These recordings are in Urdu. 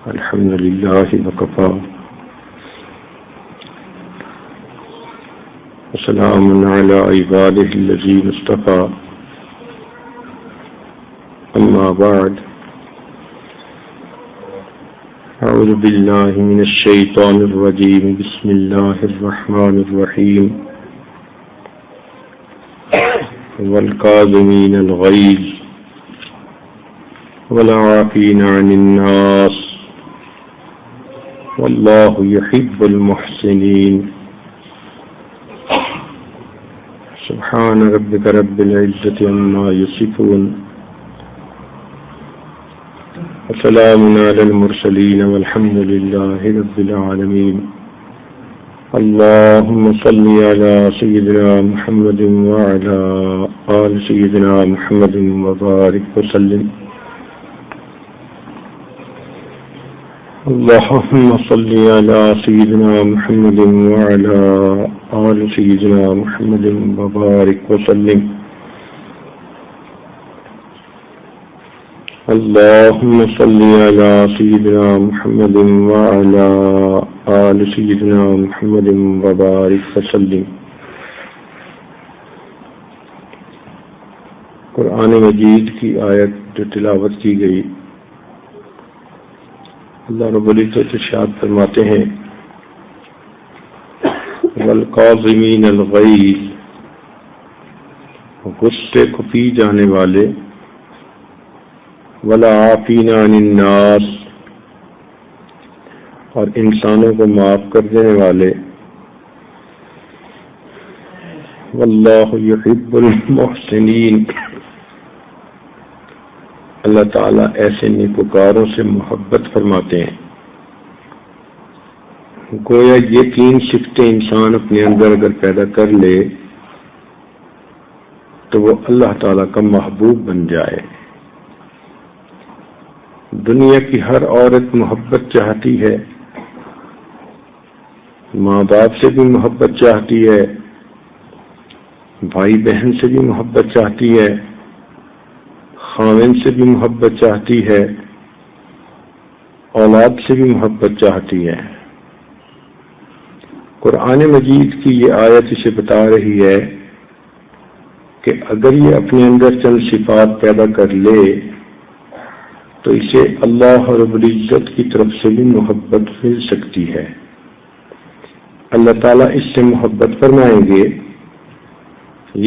الحمد لله وكفى وسلام على عباده الذين اصطفى أما بعد أعوذ بالله من الشيطان الرجيم بسم الله الرحمن الرحيم والكاظمين الغيظ والعافين عن الناس والله يحب المحسنين سبحان ربك رب العزة عما يصفون وسلام على المرسلين والحمد لله رب العالمين اللهم صل على سيدنا محمد وعلى آل سيدنا محمد وبارك وسلم اللهم صل على سيدنا محمد وعلى آل سيدنا محمد وبارك وسلم اللهم صل على سيدنا محمد وعلى آل سيدنا محمد وبارك وسلم. قرآن مجید کی آیت جو تلاوت کی گئی، اللہ رب العزت ارشاد فرماتے ہیں والقاظمین الغیظ، غصے کو پی جانے والے، والعافین عن الناس، اور انسانوں کو معاف کر دینے والے، واللہ یحب المحسنین، اللہ تعالیٰ ایسے نیکوکاروں سے محبت فرماتے ہیں. گویا یہ تین صفتیں انسان اپنے اندر اگر پیدا کر لے تو وہ اللہ تعالیٰ کا محبوب بن جائے. دنیا کی ہر عورت محبت چاہتی ہے، ماں باپ سے بھی محبت چاہتی ہے، بھائی بہن سے بھی محبت چاہتی ہے، خاوند سے بھی محبت چاہتی ہے، اولاد سے بھی محبت چاہتی ہے. قرآن مجید کی یہ آیت اسے بتا رہی ہے کہ اگر یہ اپنے اندر چند صفات پیدا کر لے تو اسے اللہ رب العزت کی طرف سے بھی محبت مل سکتی ہے. اللہ تعالیٰ اس سے محبت فرمائیں گے،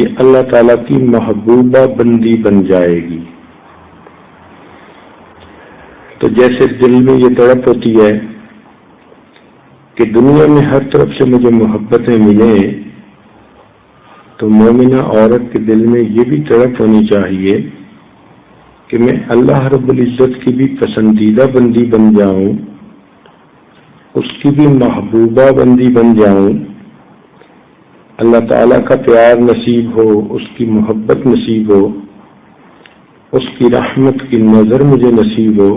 یہ اللہ تعالیٰ کی محبوبہ بندی بن جائے گی. تو جیسے دل میں یہ تڑپ ہوتی ہے کہ دنیا میں ہر طرف سے مجھے محبتیں ملیں، تو مومنہ عورت کے دل میں یہ بھی تڑپ ہونی چاہیے کہ میں اللہ رب العزت کی بھی پسندیدہ بندی بن جاؤں، اس کی بھی محبوبہ بندی بن جاؤں، اللہ تعالیٰ کا پیار نصیب ہو، اس کی محبت نصیب ہو، اس کی رحمت کی نظر مجھے نصیب ہو،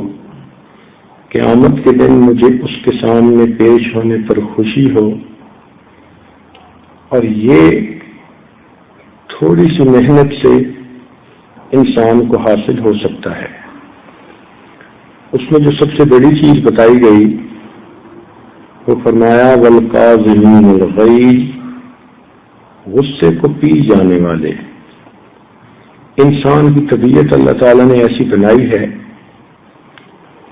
قیامت کے دن مجھے اس کے سامنے پیش ہونے پر خوشی ہو. اور یہ تھوڑی سی محنت سے انسان کو حاصل ہو سکتا ہے. اس میں جو سب سے بڑی چیز بتائی گئی وہ فرمایا والقاظمین الغیظ، غصے کو پی جانے والے. انسان کی طبیعت اللہ تعالیٰ نے ایسی بنائی ہے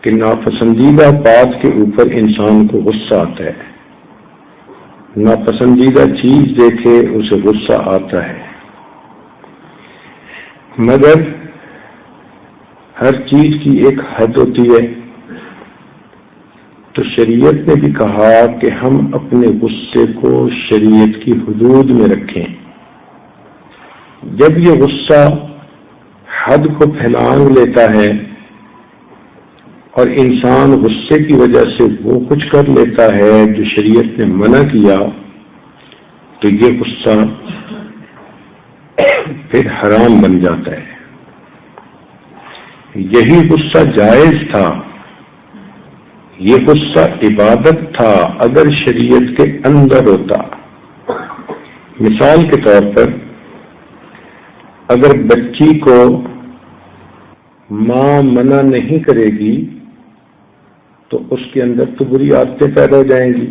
کہ ناپسندیدہ بات کے اوپر انسان کو غصہ آتا ہے، ناپسندیدہ چیز دیکھے اسے غصہ آتا ہے. مگر ہر چیز کی ایک حد ہوتی ہے. تو شریعت نے بھی کہا کہ ہم اپنے غصے کو شریعت کی حدود میں رکھیں. جب یہ غصہ حد کو پھیلانگ لیتا ہے اور انسان غصے کی وجہ سے وہ کچھ کر لیتا ہے جو شریعت نے منع کیا، تو یہ غصہ پھر حرام بن جاتا ہے. یہی غصہ جائز تھا، یہ غصہ عبادت تھا اگر شریعت کے اندر ہوتا. مثال کے طور پر اگر بچی کو ماں منع نہیں کرے گی تو اس کے اندر تو بری عادتیں پیدا ہو جائیں گی۔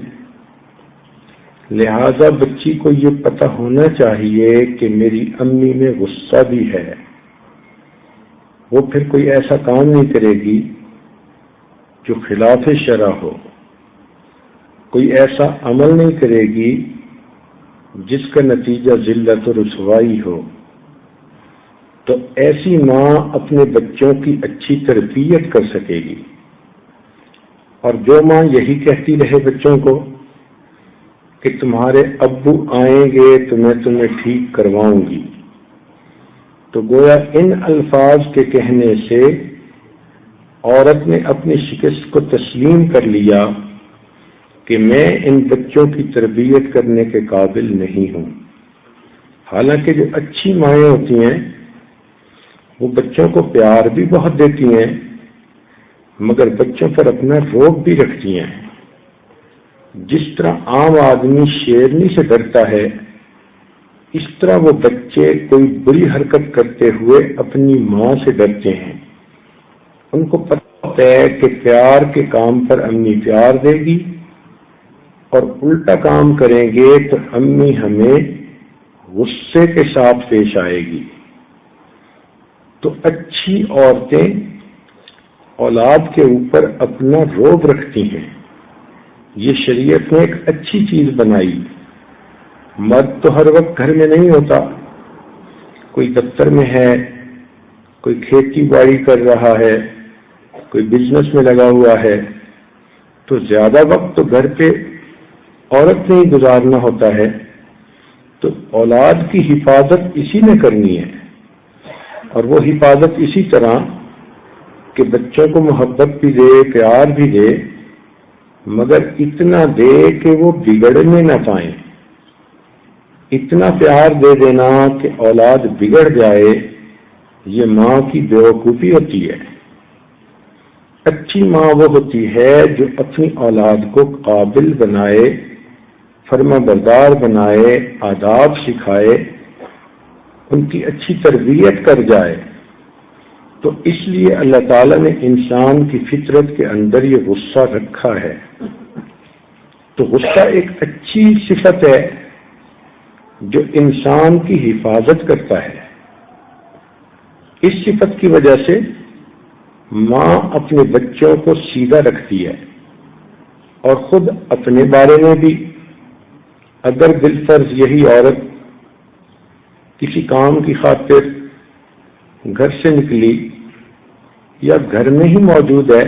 لہذا بچی کو یہ پتہ ہونا چاہیے کہ میری امی میں غصہ بھی ہے، وہ پھر کوئی ایسا کام نہیں کرے گی جو خلاف شرع ہو، کوئی ایسا عمل نہیں کرے گی جس کا نتیجہ ذلت و رسوائی ہو۔ تو ایسی ماں اپنے بچوں کی اچھی تربیت کر سکے گی۔ اور جو ماں یہی کہتی رہے بچوں کو کہ تمہارے ابو آئیں گے تو میں تمہیں ٹھیک کرواؤں گی، تو گویا ان الفاظ کے کہنے سے عورت نے اپنی شکست کو تسلیم کر لیا کہ میں ان بچوں کی تربیت کرنے کے قابل نہیں ہوں۔ حالانکہ جو اچھی مائیں ہوتی ہیں وہ بچوں کو پیار بھی بہت دیتی ہیں، مگر بچوں پر اپنا روب بھی رکھتی ہیں۔ جس طرح عام آدمی شیرنی سے ڈرتا ہے، اس طرح وہ بچے کوئی بری حرکت کرتے ہوئے اپنی ماں سے ڈرتے ہیں۔ ان کو پتہ ہے کہ پیار کے کام پر امی پیار دے گی اور الٹا کام کریں گے تو امی ہمیں غصے کے ساتھ پیش آئے گی۔ تو اچھی عورتیں اولاد کے اوپر اپنا روب رکھتی ہیں۔ یہ شریعت نے ایک اچھی چیز بنائی۔ مرد تو ہر وقت گھر میں نہیں ہوتا، کوئی دفتر میں ہے، کوئی کھیتی باڑی کر رہا ہے، کوئی بزنس میں لگا ہوا ہے، تو زیادہ وقت تو گھر پہ عورت نے ہی گزارنا ہوتا ہے۔ تو اولاد کی حفاظت اسی نے کرنی ہے، اور وہ حفاظت اسی طرح کہ بچوں کو محبت بھی دے، پیار بھی دے، مگر اتنا دے کہ وہ بگڑنے نہ پائیں۔ اتنا پیار دے دینا کہ اولاد بگڑ جائے، یہ ماں کی بیوقوفی ہوتی ہے۔ اچھی ماں وہ ہوتی ہے جو اپنی اولاد کو قابل بنائے، فرما بردار بنائے، آداب سکھائے، ان کی اچھی تربیت کر جائے۔ تو اس لیے اللہ تعالیٰ نے انسان کی فطرت کے اندر یہ غصہ رکھا ہے۔ تو غصہ ایک اچھی صفت ہے جو انسان کی حفاظت کرتا ہے۔ اس صفت کی وجہ سے ماں اپنے بچوں کو سیدھا رکھتی ہے، اور خود اپنے بارے میں بھی اگر بالفرض یہی عورت کسی کام کی خاطر گھر سے نکلی یا گھر میں ہی موجود ہے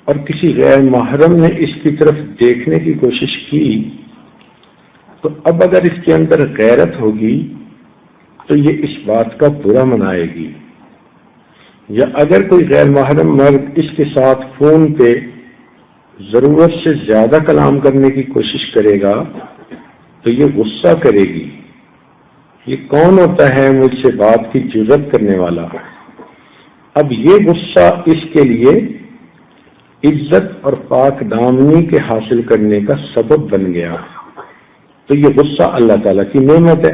اور کسی غیر محرم نے اس کی طرف دیکھنے کی کوشش کی، تو اب اگر اس کے اندر غیرت ہوگی تو یہ اس بات کا برا منائے گی۔ یا اگر کوئی غیر محرم مرد اس کے ساتھ فون پہ ضرورت سے زیادہ کلام کرنے کی کوشش کرے گا تو یہ غصہ کرے گی، یہ کون ہوتا ہے مجھ سے بات کی جرأت کرنے والا۔ اب یہ غصہ اس کے لیے عزت اور پاک دامنی کے حاصل کرنے کا سبب بن گیا۔ تو یہ غصہ اللہ تعالیٰ کی نعمت ہے،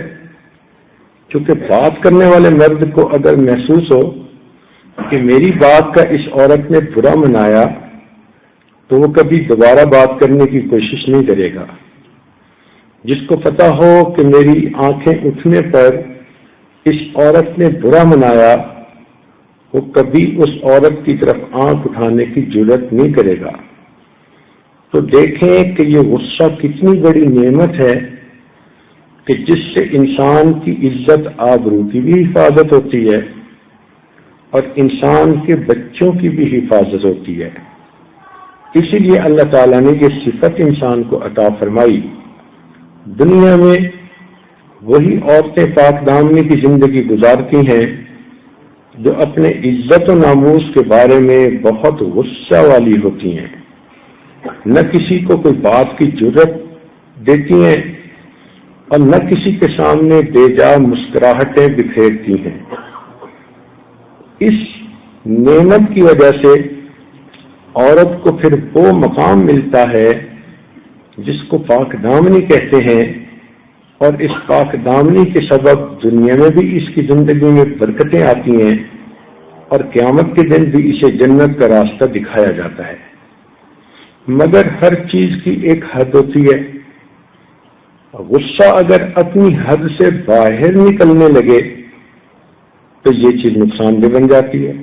کیونکہ بات کرنے والے مرد کو اگر محسوس ہو کہ میری بات کا اس عورت نے برا منایا تو وہ کبھی دوبارہ بات کرنے کی کوشش نہیں کرے گا۔ جس کو پتا ہو کہ میری آنکھیں اٹھنے پر اس عورت نے برا منایا، وہ کبھی اس عورت کی طرف آنکھ اٹھانے کی جرأت نہیں کرے گا۔ تو دیکھیں کہ یہ غصہ کتنی بڑی نعمت ہے کہ جس سے انسان کی عزت آبرو کی بھی حفاظت ہوتی ہے اور انسان کے بچوں کی بھی حفاظت ہوتی ہے۔ اسی لیے اللہ تعالیٰ نے یہ صفت انسان کو عطا فرمائی۔ دنیا میں وہی عورتیں پاک دامنی کی زندگی گزارتی ہیں جو اپنے عزت و ناموس کے بارے میں بہت غصہ والی ہوتی ہیں، نہ کسی کو کوئی بات کی جرأت دیتی ہیں اور نہ کسی کے سامنے بے جا مسکراہٹیں بکھیرتی ہیں۔ اس نعمت کی وجہ سے عورت کو پھر وہ مقام ملتا ہے جس کو پاک دامنی کہتے ہیں، اور اس پاک دامنی کے سبب دنیا میں بھی اس کی زندگی میں برکتیں آتی ہیں اور قیامت کے دن بھی اسے جنت کا راستہ دکھایا جاتا ہے۔ مگر ہر چیز کی ایک حد ہوتی ہے. غصہ اگر اپنی حد سے باہر نکلنے لگے تو یہ چیز نقصان دہ بن جاتی ہے.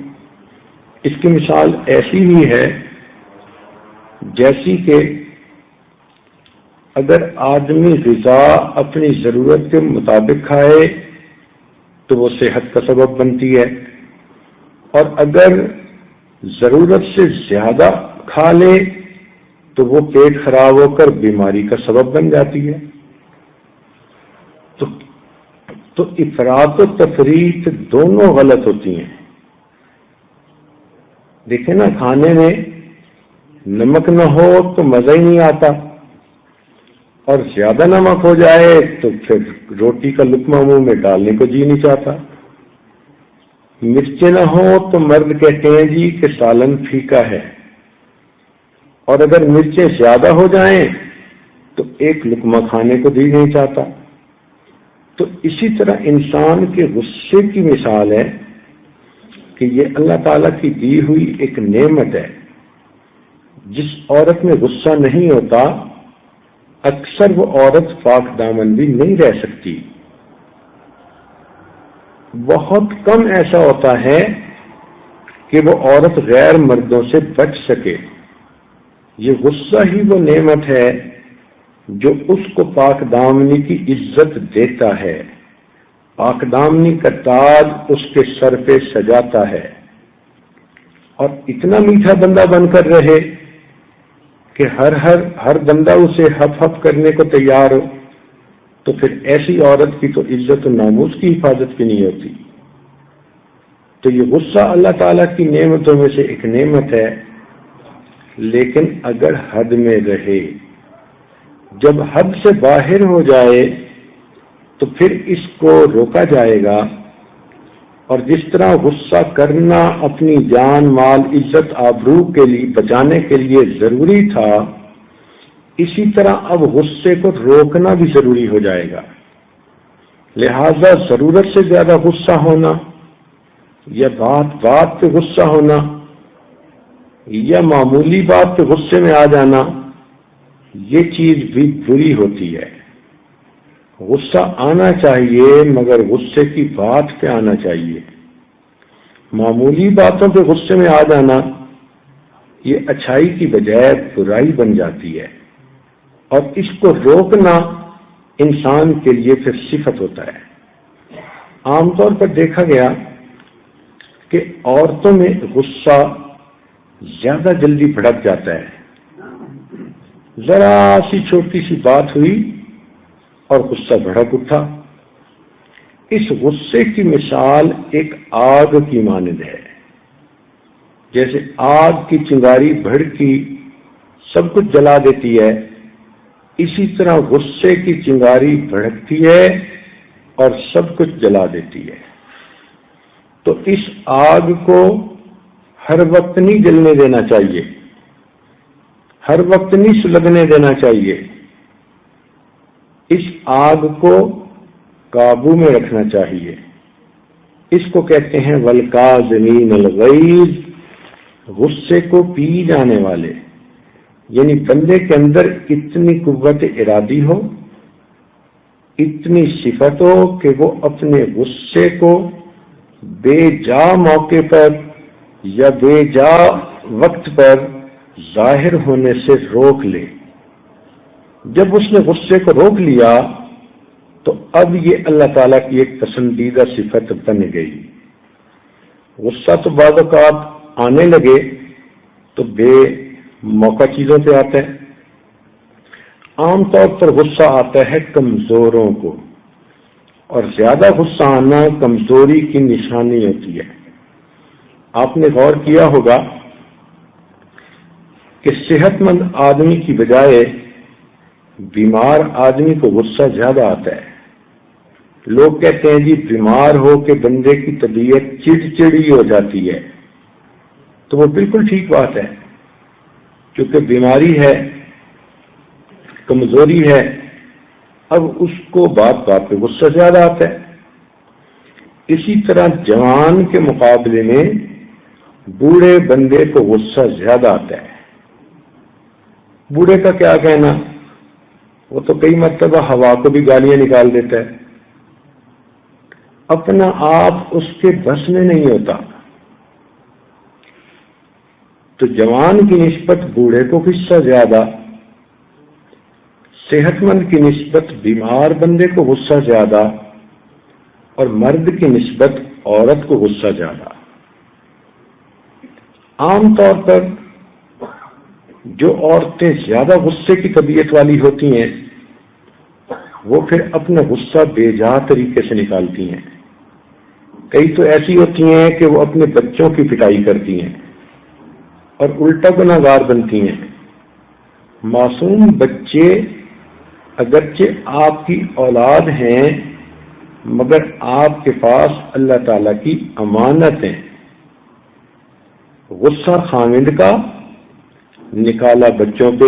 اس کی مثال ایسی ہی ہے جیسی کہ اگر آدمی غذا اپنی ضرورت کے مطابق کھائے تو وہ صحت کا سبب بنتی ہے، اور اگر ضرورت سے زیادہ کھا لے تو وہ پیٹ خراب ہو کر بیماری کا سبب بن جاتی ہے. تو افراط و تفریط دونوں غلط ہوتی ہیں. دیکھیں نا، کھانے میں نمک نہ ہو تو مزہ ہی نہیں آتا، اور زیادہ نمک ہو جائے تو پھر روٹی کا لقمہ منہ میں ڈالنے کو جی نہیں چاہتا. مرچیں نہ ہو تو مرد کہتے ہیں جی کہ سالن پھیکا ہے، اور اگر مرچیں زیادہ ہو جائیں تو ایک لقمہ کھانے کو جی نہیں چاہتا. تو اسی طرح انسان کے غصے کی مثال ہے کہ یہ اللہ تعالیٰ کی دی ہوئی ایک نعمت ہے. جس عورت میں غصہ نہیں ہوتا اکثر وہ عورت پاک دامن بھی نہیں رہ سکتی. بہت کم ایسا ہوتا ہے کہ وہ عورت غیر مردوں سے بچ سکے. یہ غصہ ہی وہ نعمت ہے جو اس کو پاک دامنی کی عزت دیتا ہے، پاک دامنی کا تاج اس کے سر پہ سجاتا ہے، اور اتنا میٹھا بندہ بن کر رہے کہ ہر بندہ اسے ہف ہف کرنے کو تیار ہو. تو پھر ایسی عورت کی تو عزت و ناموس کی حفاظت بھی نہیں ہوتی. تو یہ غصہ اللہ تعالیٰ کی نعمتوں میں سے ایک نعمت ہے، لیکن اگر حد میں رہے. جب حد سے باہر ہو جائے تو پھر اس کو روکا جائے گا، اور جس طرح غصہ کرنا اپنی جان مال عزت آبرو کے لیے بچانے کے لیے ضروری تھا، اسی طرح اب غصے کو روکنا بھی ضروری ہو جائے گا. لہذا ضرورت سے زیادہ غصہ ہونا، یا بات پہ غصہ ہونا، یا معمولی بات پہ غصے میں آ جانا، یہ چیز بھی بری ہوتی ہے. غصہ آنا چاہیے مگر غصے کی بات پہ آنا چاہیے. معمولی باتوں پہ غصے میں آ جانا یہ اچھائی کی بجائے برائی بن جاتی ہے، اور اس کو روکنا انسان کے لیے پھر صفت ہوتا ہے. عام طور پر دیکھا گیا کہ عورتوں میں غصہ زیادہ جلدی بھڑک جاتا ہے. ذرا سی چھوٹی سی بات ہوئی اور غصہ بھڑک اٹھا. اس غصے کی مثال ایک آگ کی مانند ہے. جیسے آگ کی چنگاری بھڑکی سب کچھ جلا دیتی ہے، اسی طرح غصے کی چنگاری بھڑکتی ہے اور سب کچھ جلا دیتی ہے. تو اس آگ کو ہر وقت نہیں جلنے دینا چاہیے، ہر وقت نہیں سلگنے دینا چاہیے. اس آگ کو قابو میں رکھنا چاہیے. اس کو کہتے ہیں والکاظمین الغیظ، غصے کو پی جانے والے. یعنی بندے کے اندر اتنی قوت ارادی ہو، اتنی صفت ہو کہ وہ اپنے غصے کو بے جا موقع پر یا بے جا وقت پر ظاہر ہونے سے روک لے. جب اس نے غصے کو روک لیا تو اب یہ اللہ تعالیٰ کی ایک پسندیدہ صفت بن گئی. غصہ تو بعض اوقات آنے لگے تو بے موقع چیزوں پہ آتا ہے. عام طور پر غصہ آتا ہے کمزوروں کو، اور زیادہ غصہ آنا کمزوری کی نشانی ہوتی ہے. آپ نے غور کیا ہوگا کہ صحت مند آدمی کی بجائے بیمار آدمی کو غصہ زیادہ آتا ہے. لوگ کہتے ہیں جی بیمار ہو کے بندے کی طبیعت چڑچڑی ہو جاتی ہے، تو وہ بالکل ٹھیک بات ہے، کیونکہ بیماری ہے، کمزوری ہے، اب اس کو بات بات پہ غصہ زیادہ آتا ہے. اسی طرح جوان کے مقابلے میں بوڑھے بندے کو غصہ زیادہ آتا ہے. بوڑھے کا کیا کہنا، وہ تو کئی مرتبہ ہوا کو بھی گالیاں نکال دیتا ہے، اپنا آپ اس کے بس میں نہیں ہوتا۔ تو جوان کی نسبت بوڑھے کو غصہ زیادہ، صحت مند کی نسبت بیمار بندے کو غصہ زیادہ، اور مرد کی نسبت عورت کو غصہ زیادہ۔ عام طور پر جو عورتیں زیادہ غصے کی طبیعت والی ہوتی ہیں وہ پھر اپنا غصہ بے جا طریقے سے نکالتی ہیں۔ کئی تو ایسی ہوتی ہیں کہ وہ اپنے بچوں کی پٹائی کرتی ہیں اور الٹا گناہگار بنتی ہیں۔ معصوم بچے اگرچہ آپ کی اولاد ہیں مگر آپ کے پاس اللہ تعالی کی امانت ہیں۔ غصہ خامند کا نکالا بچوں پہ،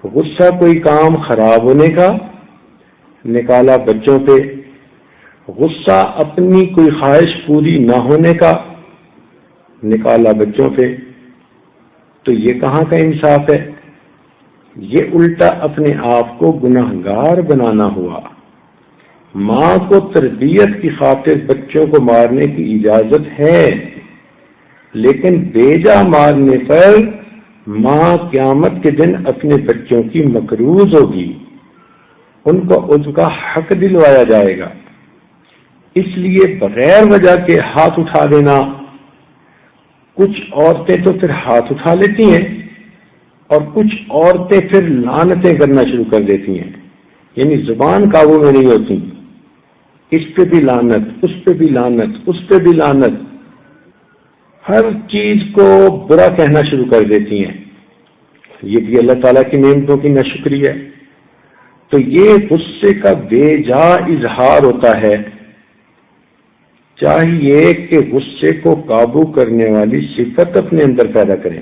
غصہ کوئی کام خراب ہونے کا نکالا بچوں پہ، غصہ اپنی کوئی خواہش پوری نہ ہونے کا نکالا بچوں پہ۔ تو یہ کہاں کا انصاف ہے؟ یہ الٹا اپنے آپ کو گناہگار بنانا ہوا۔ ماں کو تربیت کی خاطر بچوں کو مارنے کی اجازت ہے، لیکن بیجا مارنے پر ماں قیامت کے دن اپنے بچوں کی مقروض ہوگی، ان کو ان کا حق دلوایا جائے گا۔ اس لیے بغیر وجہ کے ہاتھ اٹھا دینا، کچھ عورتیں تو پھر ہاتھ اٹھا لیتی ہیں اور کچھ عورتیں پھر لعنتیں کرنا شروع کر دیتی ہیں، یعنی زبان قابو میں نہیں ہوتی، اس پہ بھی لعنت، اس پہ بھی لعنت، اس پہ بھی لعنت، ہر چیز کو برا کہنا شروع کر دیتی ہیں۔ یہ بھی اللہ تعالیٰ کی نعمتوں کی ناشکری ہے۔ تو یہ غصے کا بے جا اظہار ہوتا ہے۔ چاہیے کہ غصے کو قابو کرنے والی صفت اپنے اندر پیدا کریں،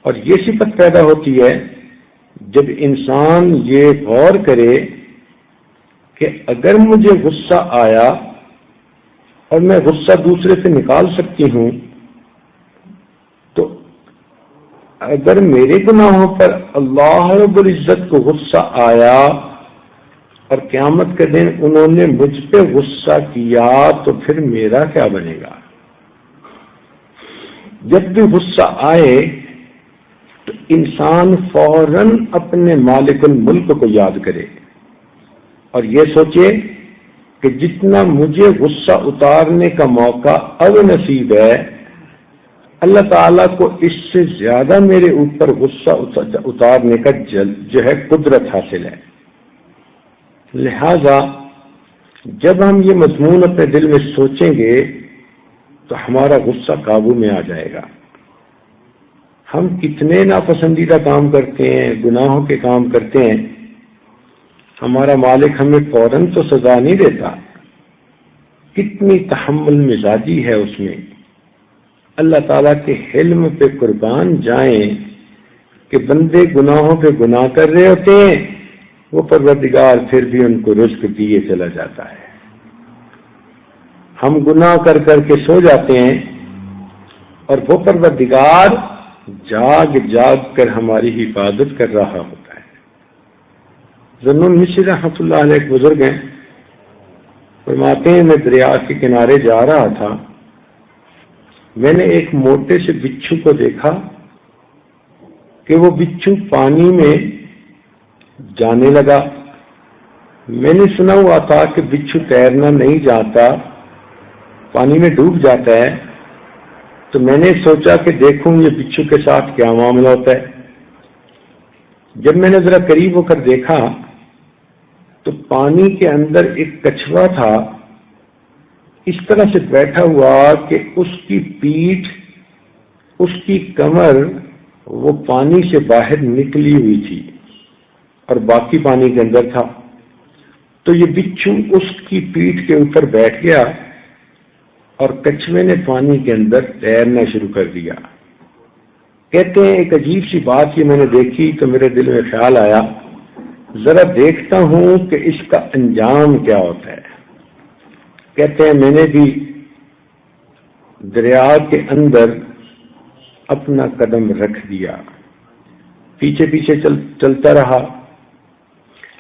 اور یہ صفت پیدا ہوتی ہے جب انسان یہ غور کرے کہ اگر مجھے غصہ آیا اور میں غصہ دوسرے سے نکال سکتی ہوں، تو اگر میرے گناہوں پر اللہ رب العزت کو غصہ آیا اور قیامت کے دن انہوں نے مجھ پہ غصہ کیا تو پھر میرا کیا بنے گا؟ جب بھی غصہ آئے تو انسان فوراً اپنے مالک الملک کو یاد کرے اور یہ سوچے کہ جتنا مجھے غصہ اتارنے کا موقع اب نصیب ہے، اللہ تعالیٰ کو اس سے زیادہ میرے اوپر غصہ اتارنے کا جو ہے قدرت حاصل ہے۔ لہذا جب ہم یہ مضمون اپنے دل میں سوچیں گے تو ہمارا غصہ قابو میں آ جائے گا۔ ہم کتنے ناپسندیدہ کام کرتے ہیں، گناہوں کے کام کرتے ہیں، ہمارا مالک ہمیں فوراً تو سزا نہیں دیتا، کتنی تحمل مزاجی ہے اس میں۔ اللہ تعالیٰ کے حلم پہ قربان جائیں کہ بندے گناہوں پہ گناہ کر رہے ہوتے ہیں، وہ پروردگار پھر بھی ان کو رزق دیے چلا جاتا ہے۔ ہم گناہ کر کر کے سو جاتے ہیں اور وہ پروردگار جاگ جاگ کر ہماری حفاظت کر رہا ہوتا ہے۔ ذنون مصری رحمۃ اللہ علیہ ایک بزرگ ہیں، فرماتے ہیں میں دریا کے کنارے جا رہا تھا، میں نے ایک موٹے سے بچھو کو دیکھا کہ وہ بچھو پانی میں جانے لگا۔ میں نے سنا ہوا تھا کہ بچھو تیرنا نہیں جانتا، پانی میں ڈوب جاتا ہے، تو میں نے سوچا کہ دیکھوں یہ بچھو کے ساتھ کیا معاملہ ہوتا ہے۔ جب میں نے ذرا قریب ہو کر دیکھا تو پانی کے اندر ایک کچھوا تھا، اس طرح سے بیٹھا ہوا کہ اس کی پیٹھ، اس کی کمر وہ پانی سے باہر نکلی ہوئی تھی اور باقی پانی کے اندر تھا۔ تو یہ بچھو اس کی پیٹھ کے اوپر بیٹھ گیا اور کچھوے نے پانی کے اندر تیرنا شروع کر دیا۔ کہتے ہیں ایک عجیب سی بات یہ میں نے دیکھی تو میرے دل میں خیال آیا، ذرا دیکھتا ہوں کہ اس کا انجام کیا ہوتا ہے۔ کہتے ہیں میں نے بھی دریا کے اندر اپنا قدم رکھ دیا پیچھے پیچھے چلتا رہا،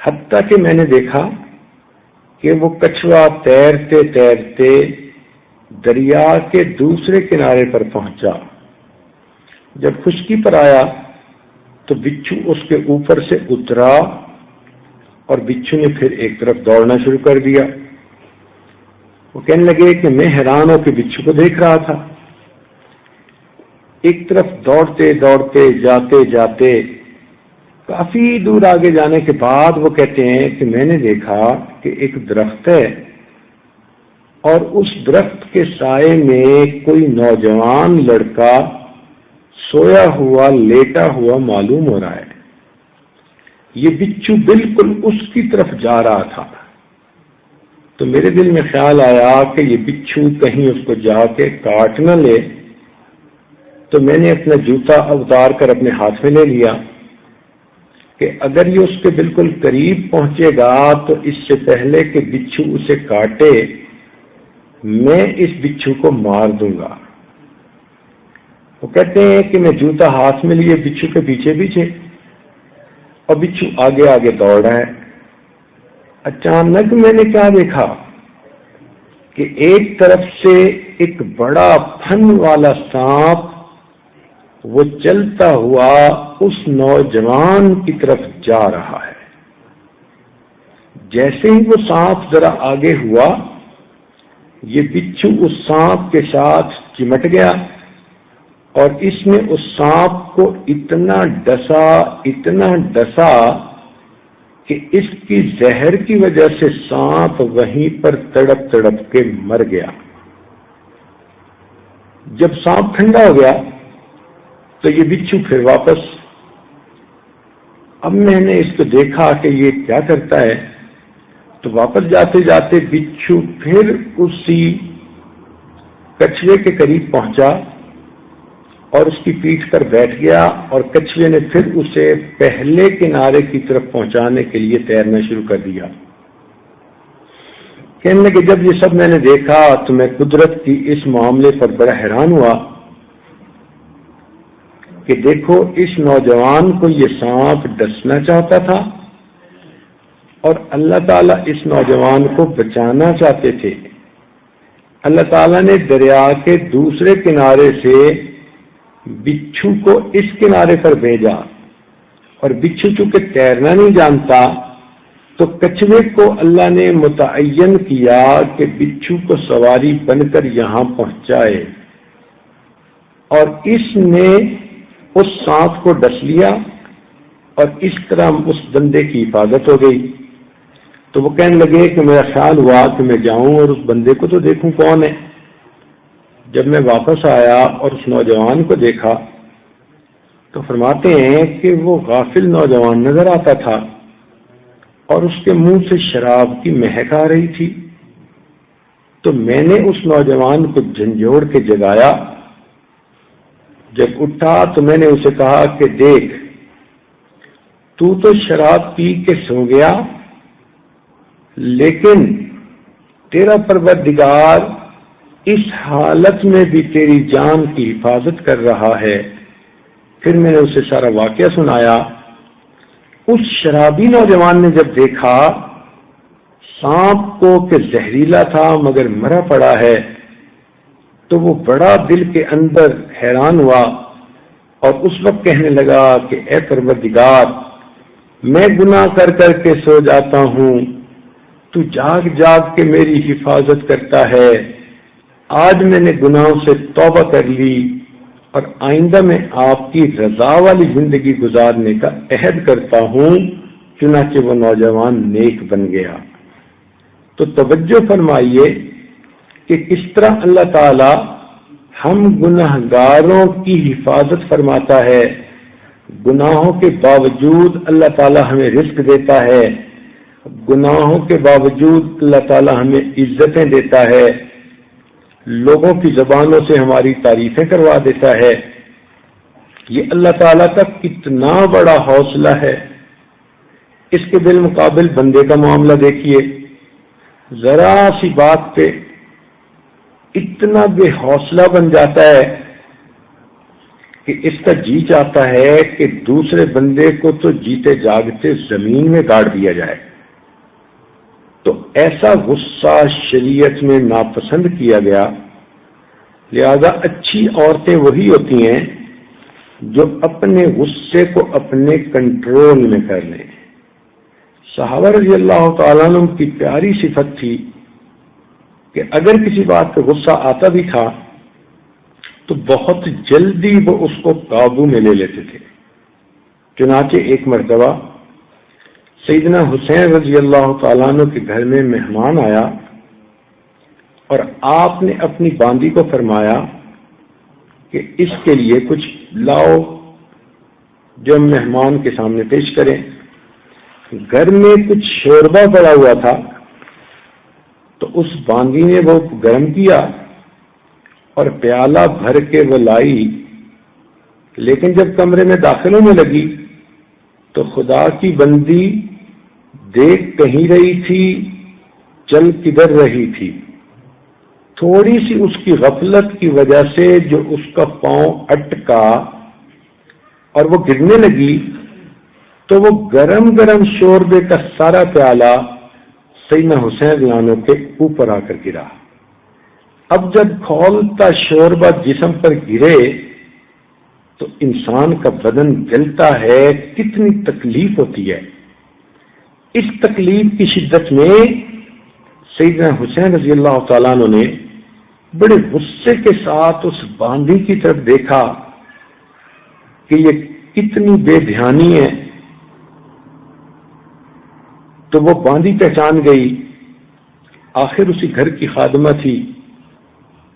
حتیٰ کہ میں نے دیکھا کہ وہ کچھوا تیرتے تیرتے دریا کے دوسرے کنارے پر پہنچا۔ جب خشکی پر آیا تو بچھو اس کے اوپر سے اترا اور بچھو نے پھر ایک طرف دوڑنا شروع کر دیا۔ وہ کہنے لگے کہ میں حیران ہو کے بچھو کو دیکھ رہا تھا، ایک طرف دوڑتے دوڑتے جاتے جاتے کافی دور آگے جانے کے بعد وہ کہتے ہیں کہ میں نے دیکھا کہ ایک درخت ہے اور اس درخت کے سائے میں کوئی نوجوان لڑکا سویا ہوا لیٹا ہوا معلوم ہو رہا ہے۔ یہ بچھو بالکل اس کی طرف جا رہا تھا، تو میرے دل میں خیال آیا کہ یہ بچھو کہیں اس کو جا کے کاٹ نہ لے، تو میں نے اپنا جوتا اتار کر اپنے ہاتھ میں لے لیا کہ اگر یہ اس کے بالکل قریب پہنچے گا تو اس سے پہلے کہ بچھو اسے کاٹے میں اس بچھو کو مار دوں گا۔ وہ کہتے ہیں کہ میں جوتا ہاتھ میں لیے بچھو کے پیچھے پیچھے، اور بچھو آگے آگے دوڑ رہا ہے۔ اچانک میں نے کیا دیکھا کہ ایک طرف سے ایک بڑا پھن والا سانپ وہ چلتا ہوا اس نوجوان کی طرف جا رہا ہے۔ جیسے ہی وہ سانپ ذرا آگے ہوا، یہ بچھو اس سانپ کے ساتھ چمٹ گیا اور اس نے اس سانپ کو اتنا ڈسا کہ اس کی زہر کی وجہ سے سانپ وہیں پر تڑپ تڑپ کے مر گیا۔ جب سانپ ٹھنڈا ہو گیا تو یہ بچھو پھر واپس، اب میں نے اس کو دیکھا کہ یہ کیا کرتا ہے، تو واپس جاتے جاتے بچھو پھر اسی کچھوے کے قریب پہنچا اور اس کی پیٹھ پر بیٹھ گیا، اور کچھوے نے پھر اسے پہلے کنارے کی طرف پہنچانے کے لیے تیرنا شروع کر دیا۔ کہنے لگے جب یہ سب میں نے دیکھا تو میں قدرت کی اس معاملے پر بڑا حیران ہوا کہ دیکھو اس نوجوان کو یہ سانپ ڈسنا چاہتا تھا اور اللہ تعالیٰ اس نوجوان کو بچانا چاہتے تھے۔ اللہ تعالیٰ نے دریا کے دوسرے کنارے سے بچھو کو اس کنارے پر بھیجا، اور بچھو چونکہ تیرنا نہیں جانتا تو کچھوے کو اللہ نے متعین کیا کہ بچھو کو سواری بن کر یہاں پہنچائے، اور اس نے اس سانپ کو ڈس لیا اور اس طرح اس بندے کی حفاظت ہو گئی۔ تو وہ کہنے لگے کہ میرا خیال ہوا کہ میں جاؤں اور اس بندے کو تو دیکھوں کون ہے۔ جب میں واپس آیا اور اس نوجوان کو دیکھا تو فرماتے ہیں کہ وہ غافل نوجوان نظر آتا تھا اور اس کے منہ سے شراب کی مہک آ رہی تھی۔ تو میں نے اس نوجوان کو جھنجھوڑ کے جگایا۔ جب اٹھا تو میں نے اسے کہا کہ دیکھ، تو شراب پی کے سو گیا، لیکن تیرا پروردگار اس حالت میں بھی تیری جان کی حفاظت کر رہا ہے۔ پھر میں نے اسے سارا واقعہ سنایا۔ اس شرابی نوجوان نے جب دیکھا سانپ کو کہ زہریلا تھا مگر مرا پڑا ہے تو وہ بڑا دل کے اندر حیران ہوا اور اس وقت کہنے لگا کہ اے پروردگار، میں گناہ کر کر کے سو جاتا ہوں، تو جاگ جاگ کے میری حفاظت کرتا ہے۔ آج میں نے گناہوں سے توبہ کر لی اور آئندہ میں آپ کی رضا والی زندگی گزارنے کا عہد کرتا ہوں۔ چنانچہ وہ نوجوان نیک بن گیا۔ تو توجہ فرمائیے کہ کس طرح اللہ تعالی ہم گناہگاروں کی حفاظت فرماتا ہے، گناہوں کے باوجود اللہ تعالی ہمیں رزق دیتا ہے، گناہوں کے باوجود اللہ تعالی ہمیں عزتیں دیتا ہے، لوگوں کی زبانوں سے ہماری تعریفیں کروا دیتا ہے۔ یہ اللہ تعالیٰ کا کتنا بڑا حوصلہ ہے۔ اس کے بالمقابل بندے کا معاملہ دیکھیے، ذرا سی بات پہ اتنا بے حوصلہ بن جاتا ہے کہ اس کا جی چاہتا ہے کہ دوسرے بندے کو تو جیتے جاگتے زمین میں گاڑ دیا جائے، تو ایسا غصہ شریعت میں ناپسند کیا گیا۔ لہذا اچھی عورتیں وہی ہوتی ہیں جو اپنے غصے کو اپنے کنٹرول میں کر لیں۔ صحابہ رضی اللہ تعالیٰ عنہ کی پیاری صفت تھی کہ اگر کسی بات پہ غصہ آتا بھی تھا تو بہت جلدی وہ اس کو قابو میں لے لیتے تھے۔ چنانچہ ایک مرتبہ سیدنا حسین رضی اللہ تعالیٰ عنہ کے گھر میں مہمان آیا اور آپ نے اپنی باندی کو فرمایا کہ اس کے لیے کچھ لاؤ جو ہم مہمان کے سامنے پیش کریں۔ گھر میں کچھ شوربہ پڑا ہوا تھا تو اس باندی نے وہ گرم کیا اور پیالہ بھر کے وہ لائی، لیکن جب کمرے میں داخل ہونے لگی تو خدا کی بندی دیکھ کہیں رہی تھی، چل کدھر رہی تھی۔ تھوڑی سی اس کی غفلت کی وجہ سے جو اس کا پاؤں اٹکا اور وہ گرنے لگی تو وہ گرم گرم شوربے کا سارا پیالہ سیدنا حسین رضی اللہ عنہ کے اوپر آ کر گرا۔ اب جب کھولتا شوربہ جسم پر گرے تو انسان کا بدن جلتا ہے، کتنی تکلیف ہوتی ہے۔ اس تکلیف کی شدت میں سیدنا حسین رضی اللہ تعالیٰ عنہ نے بڑے غصے کے ساتھ اس باندی کی طرف دیکھا کہ یہ کتنی بے دھیانی ہے، تو وہ باندی پہچان گئی، آخر اسی گھر کی خادمہ تھی،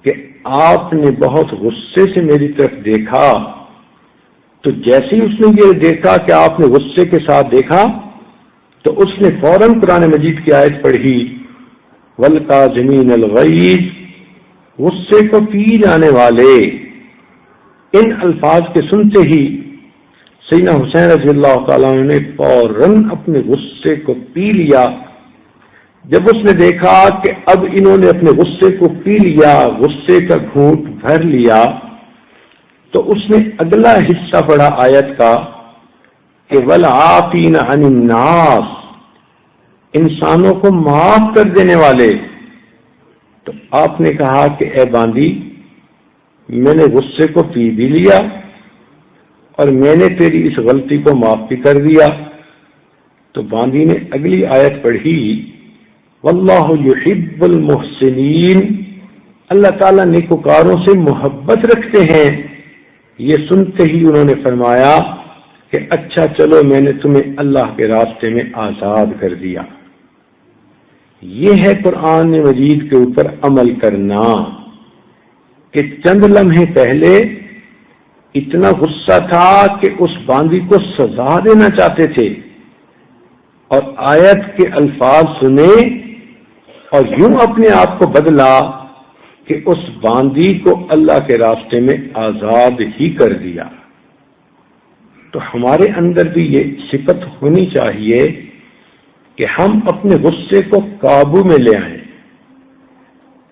کہ آپ نے بہت غصے سے میری طرف دیکھا۔ تو جیسے ہی اس نے یہ دیکھا کہ آپ نے غصے کے ساتھ دیکھا تو اس نے فوراً قرآن مجید کی آیت پڑھی، وَالْقَاظِمِينَ الْغَيْظَ، غصے کو پی جانے والے۔ ان الفاظ کے سنتے ہی سیدنا حسین رضی اللہ تعالیٰ عنہ نے فوراً اپنے غصے کو پی لیا۔ جب اس نے دیکھا کہ اب انہوں نے اپنے غصے کو پی لیا، غصے کا گھونٹ بھر لیا، تو اس نے اگلا حصہ پڑھا آیت کا کہ وَالْعَافِينَ عَنِ النَّاسِ، انسانوں کو معاف کر دینے والے۔ تو آپ نے کہا کہ اے باندی، میں نے غصے کو پی بھی لیا اور میں نے تیری اس غلطی کو معاف بھی کر دیا۔ تو باندی نے اگلی آیت پڑھی، واللہ یحب المحسنین، اللہ تعالیٰ نیکوکاروں سے محبت رکھتے ہیں۔ یہ سنتے ہی انہوں نے فرمایا کہ اچھا چلو میں نے تمہیں اللہ کے راستے میں آزاد کر دیا۔ یہ ہے قرآن مجید کے اوپر عمل کرنا، کہ چند لمحے پہلے اتنا غصہ تھا کہ اس باندی کو سزا دینا چاہتے تھے، اور آیت کے الفاظ سنے اور یوں اپنے آپ کو بدلا کہ اس باندی کو اللہ کے راستے میں آزاد ہی کر دیا۔ تو ہمارے اندر بھی یہ صفت ہونی چاہیے کہ ہم اپنے غصے کو قابو میں لے آئیں۔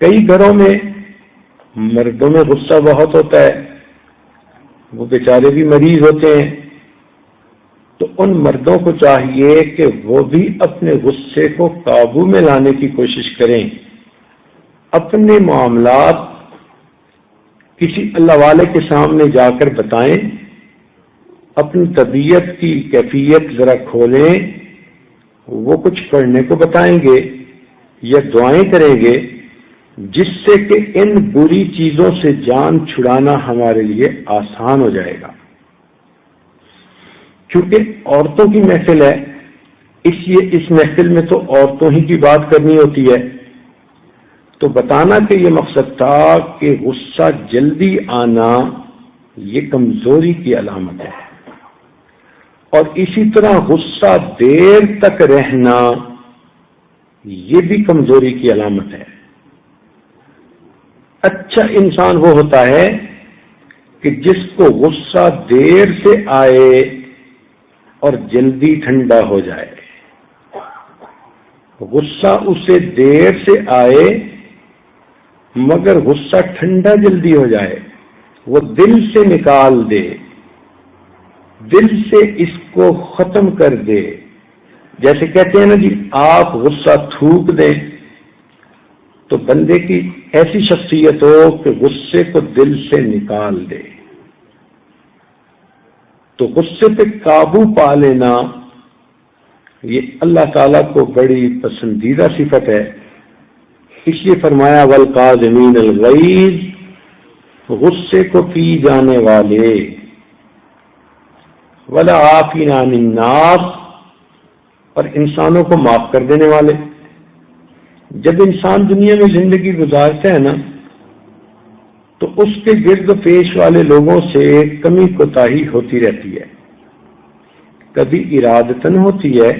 کئی گھروں میں مردوں میں غصہ بہت ہوتا ہے، وہ بیچارے بھی مریض ہوتے ہیں، تو ان مردوں کو چاہیے کہ وہ بھی اپنے غصے کو قابو میں لانے کی کوشش کریں، اپنے معاملات کسی اللہ والے کے سامنے جا کر بتائیں، اپنی طبیعت کی کیفیت ذرا کھولیں، وہ کچھ پڑھنے کو بتائیں گے یا دعائیں کریں گے، جس سے کہ ان بری چیزوں سے جان چھڑانا ہمارے لیے آسان ہو جائے گا۔ کیونکہ عورتوں کی محفل ہے، اس لیے اس محفل میں تو عورتوں ہی کی بات کرنی ہوتی ہے، تو بتانا کہ یہ مقصد تھا کہ غصہ جلدی آنا یہ کمزوری کی علامت ہے، اور اسی طرح غصہ دیر تک رہنا یہ بھی کمزوری کی علامت ہے۔ اچھا انسان وہ ہوتا ہے کہ جس کو غصہ دیر سے آئے اور جلدی ٹھنڈا ہو جائے۔ غصہ اسے دیر سے آئے مگر غصہ ٹھنڈا جلدی ہو جائے، وہ دل سے نکال دے، دل سے اس کو ختم کر دے. جیسے کہتے ہیں نا جی، آپ غصہ تھوک دیں تو بندے کی ایسی شخصیت ہو کہ غصے کو دل سے نکال دے. تو غصے پہ قابو پا لینا یہ اللہ تعالیٰ کو بڑی پسندیدہ صفت ہے. اس لیے فرمایا والقاظمین الغیظ، غصے کو پی جانے والے، والعافین عن الناس، اور انسانوں کو معاف کر دینے والے. جب انسان دنیا میں زندگی گزارتا ہے نا تو اس کے گرد و پیش والے لوگوں سے کمی کوتاہی ہوتی رہتی ہے. کبھی ارادتاً ہوتی ہے،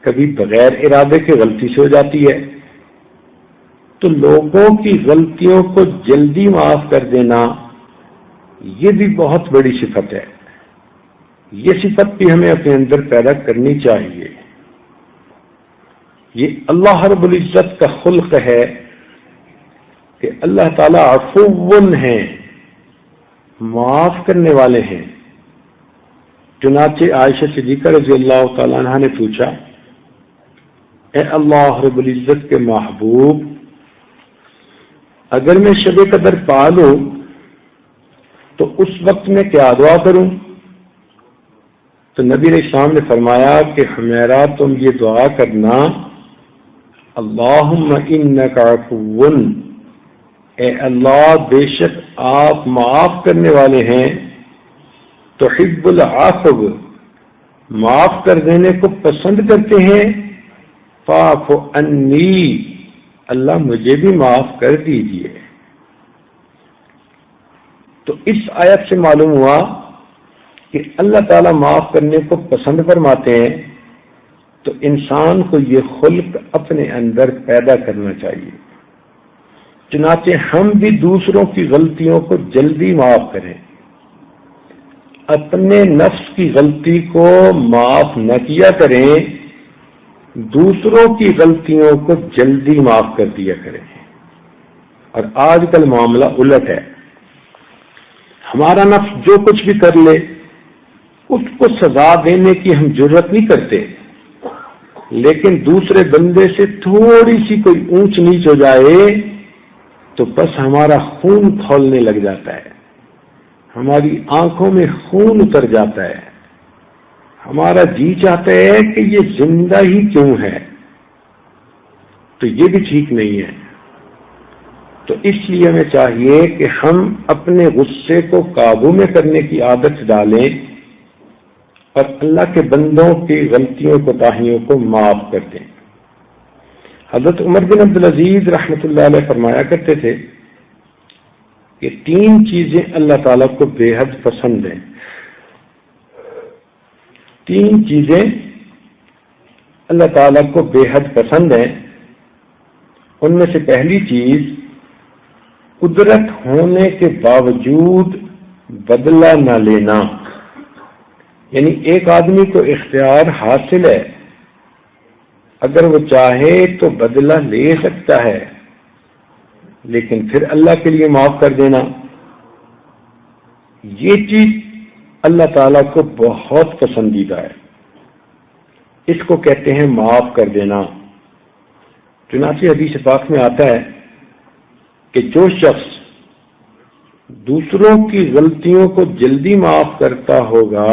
کبھی بغیر ارادے کے غلطی سے ہو جاتی ہے. تو لوگوں کی غلطیوں کو جلدی معاف کر دینا یہ بھی بہت بڑی صفت ہے. یہ صفت بھی ہمیں اپنے اندر پیدا کرنی چاہیے. یہ اللہ رب العزت کا خلق ہے کہ اللہ تعالیٰ عفو ہیں، معاف کرنے والے ہیں. چنانچہ عائشہ صدیقہ رضی اللہ تعالیٰ عنہ نے پوچھا، اے اللہ رب العزت کے محبوب، اگر میں شب قدر پا لوں تو اس وقت میں کیا دعا کروں؟ تو نبی علیہ السلام نے فرمایا کہ حمیرہ تم یہ دعا کرنا، اللہم انک عفو، اے اللہ بے شک آپ معاف کرنے والے ہیں، تحب العفو، معاف کر دینے کو پسند کرتے ہیں، فاعف عنی، اللہ مجھے بھی معاف کر دیجئے. تو اس آیت سے معلوم ہوا کہ اللہ تعالیٰ معاف کرنے کو پسند فرماتے ہیں. تو انسان کو یہ خلق اپنے اندر پیدا کرنا چاہیے. چنانچہ ہم بھی دوسروں کی غلطیوں کو جلدی معاف کریں. اپنے نفس کی غلطی کو معاف نہ کیا کریں، دوسروں کی غلطیوں کو جلدی معاف کر دیا کریں. اور آج کل معاملہ الٹ ہے. ہمارا نفس جو کچھ بھی کر لے اس کو سزا دینے کی ہم جرات نہیں کرتے، لیکن دوسرے بندے سے تھوڑی سی کوئی اونچ نیچ ہو جائے تو بس ہمارا خون کھولنے لگ جاتا ہے، ہماری آنکھوں میں خون اتر جاتا ہے، ہمارا جی چاہتا ہے کہ یہ زندہ ہی کیوں ہے. تو یہ بھی ٹھیک نہیں ہے. تو اس لیے ہمیں چاہیے کہ ہم اپنے غصے کو قابو میں کرنے کی عادت ڈالیں اور اللہ کے بندوں کی غلطیوں کوتاہیوں کو معاف کر دیں. حضرت عمر بن عبدالعزیز رحمۃ اللہ علیہ فرمایا کرتے تھے کہ 3 چیزیں اللہ تعالیٰ کو بے حد پسند ہیں. 3 چیزیں اللہ تعالیٰ کو بے حد پسند ہیں. ان میں سے پہلی چیز قدرت ہونے کے باوجود بدلہ نہ لینا. یعنی ایک آدمی کو اختیار حاصل ہے، اگر وہ چاہے تو بدلہ لے سکتا ہے، لیکن پھر اللہ کے لیے معاف کر دینا. یہ چیز اللہ تعالیٰ کو بہت پسندیدہ ہے. اس کو کہتے ہیں معاف کر دینا. چنانچہ حدیث پاک میں آتا ہے کہ جو شخص دوسروں کی غلطیوں کو جلدی معاف کرتا ہوگا،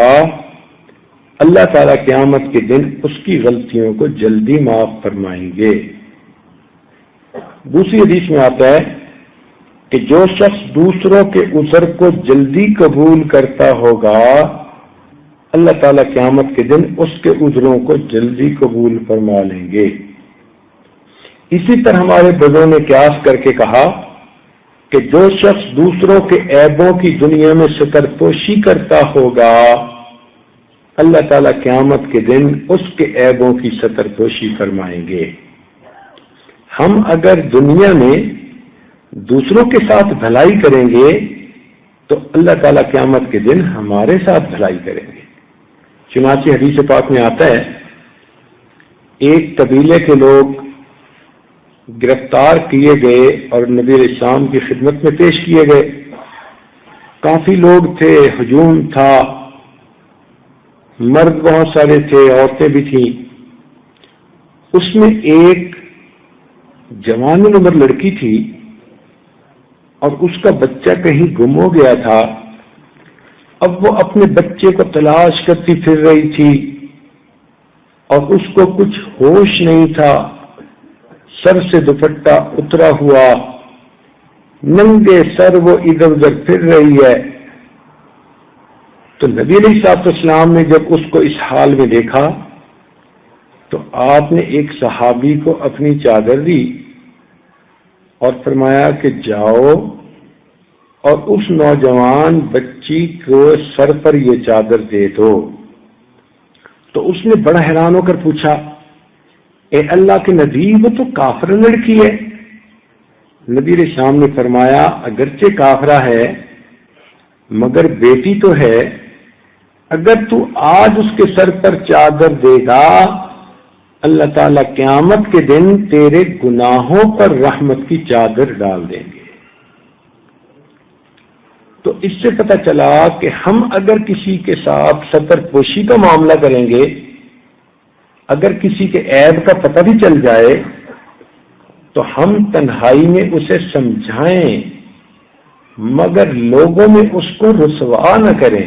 اللہ تعالیٰ قیامت کے دن اس کی غلطیوں کو جلدی معاف فرمائیں گے. دوسری حدیث میں آتا ہے کہ جو شخص دوسروں کے عذر کو جلدی قبول کرتا ہوگا، اللہ تعالیٰ قیامت کے دن اس کے عذروں کو جلدی قبول فرما لیں گے. اسی طرح ہمارے بزرگوں نے قیاس کر کے کہا کہ جو شخص دوسروں کے عیبوں کی دنیا میں ستر پوشی کرتا ہوگا، اللہ تعالیٰ قیامت کے دن اس کے عیبوں کی ستر پوشی فرمائیں گے. ہم اگر دنیا میں دوسروں کے ساتھ بھلائی کریں گے تو اللہ تعالیٰ قیامت کے دن ہمارے ساتھ بھلائی کریں گے. چنانچہ حدیث پاک میں آتا ہے ایک قبیلے کے لوگ گرفتار کیے گئے اور نبی علیہ السلام کی خدمت میں پیش کیے گئے. کافی لوگ تھے، ہجوم تھا، مرد بہت سارے تھے، عورتیں بھی تھیں۔ اس میں ایک جوان عمر لڑکی تھی اور اس کا بچہ کہیں گم ہو گیا تھا۔ اب وہ اپنے بچے کو تلاش کرتی پھر رہی تھی اور اس کو کچھ ہوش نہیں تھا، سر سے دوپٹہ اترا ہوا، ننگے سر وہ ادھر ادھر پھر رہی ہے۔ تو نبی علیہ الصلوۃ والسلام نے جب اس کو اس حال میں دیکھا تو آپ نے ایک صحابی کو اپنی چادر دی اور فرمایا کہ جاؤ اور اس نوجوان بچی کو سر پر یہ چادر دے دو۔ تو اس نے بڑا حیران ہو کر پوچھا، اے اللہ کے نبی، وہ تو کافر لڑکی ہے۔ نبی علیہ السلام نے فرمایا اگرچہ کافرہ ہے مگر بیٹی تو ہے، اگر تو آج اس کے سر پر چادر دے گا اللہ تعالیٰ قیامت کے دن تیرے گناہوں پر رحمت کی چادر ڈال دیں گے۔ تو اس سے پتہ چلا کہ ہم اگر کسی کے ساتھ ستر پوشی کا معاملہ کریں گے، اگر کسی کے عیب کا پتہ بھی چل جائے تو ہم تنہائی میں اسے سمجھائیں مگر لوگوں میں اس کو رسوا نہ کریں،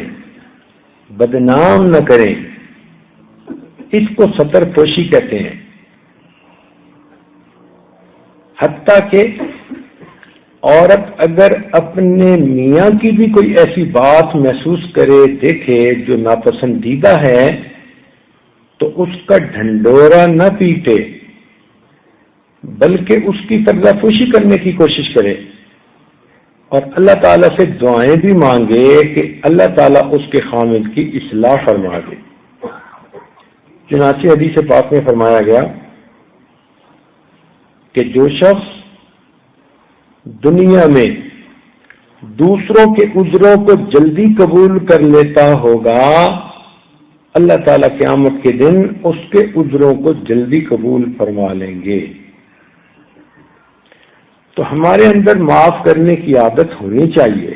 بدنام نہ کریں۔ اس کو ستر پوشی کہتے ہیں۔ حتیٰ کہ عورت اگر اپنے میاں کی بھی کوئی ایسی بات محسوس کرے، دیکھے جو ناپسندیدہ ہے تو اس کا ڈھنڈورا نہ پیٹے بلکہ اس کی پردہ پوشی کرنے کی کوشش کرے اور اللہ تعالیٰ سے دعائیں بھی مانگے کہ اللہ تعالیٰ اس کے خامد کی اصلاح فرما دے۔ چنانچہ حدیث پاک میں فرمایا گیا کہ جو شخص دنیا میں دوسروں کے عذروں کو جلدی قبول کر لیتا ہوگا اللہ تعالیٰ قیامت کے دن اس کے عذروں کو جلدی قبول فرما لیں گے۔ تو ہمارے اندر معاف کرنے کی عادت ہونی چاہیے،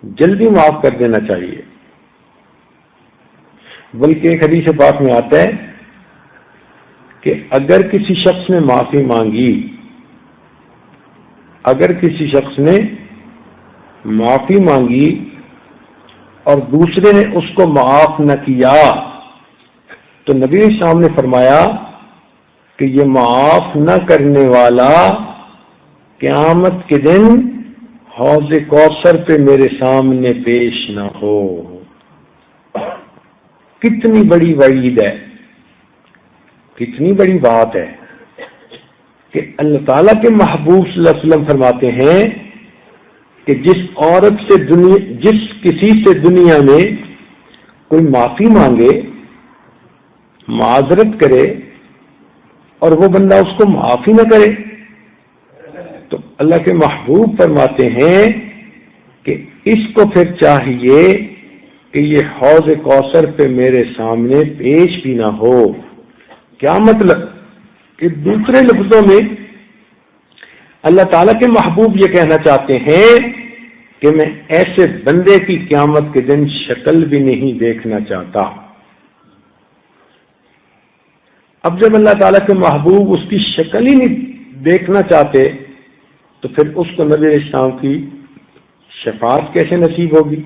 جلدی معاف کر دینا چاہیے۔ بلکہ ایک حدیث پاک میں آتا ہے کہ اگر کسی شخص نے معافی مانگی، اگر کسی شخص نے معافی مانگی اور دوسرے نے اس کو معاف نہ کیا تو نبی السلام نے فرمایا کہ یہ معاف نہ کرنے والا قیامت کے دن حوض کوثر پہ میرے سامنے پیش نہ ہو۔ کتنی بڑی وعید ہے، کتنی بڑی بات ہے کہ اللہ تعالیٰ کے محبوب صلی اللہ علیہ وسلم فرماتے ہیں کہ جس عورت سے جس کسی سے دنیا میں کوئی معافی مانگے، معذرت کرے اور وہ بندہ اس کو معافی نہ کرے تو اللہ کے محبوب فرماتے ہیں کہ اس کو پھر چاہیے کہ یہ حوض کوثر پہ میرے سامنے پیش بھی نہ ہو۔ کیا مطلب کہ دوسرے لفظوں میں اللہ تعالیٰ کے محبوب یہ کہنا چاہتے ہیں کہ میں ایسے بندے کی قیامت کے دن شکل بھی نہیں دیکھنا چاہتا۔ اب جب اللہ تعالیٰ کے محبوب اس کی شکل ہی نہیں دیکھنا چاہتے تو پھر اس کو نبی علیہ السلام کی شفاعت کیسے نصیب ہوگی؟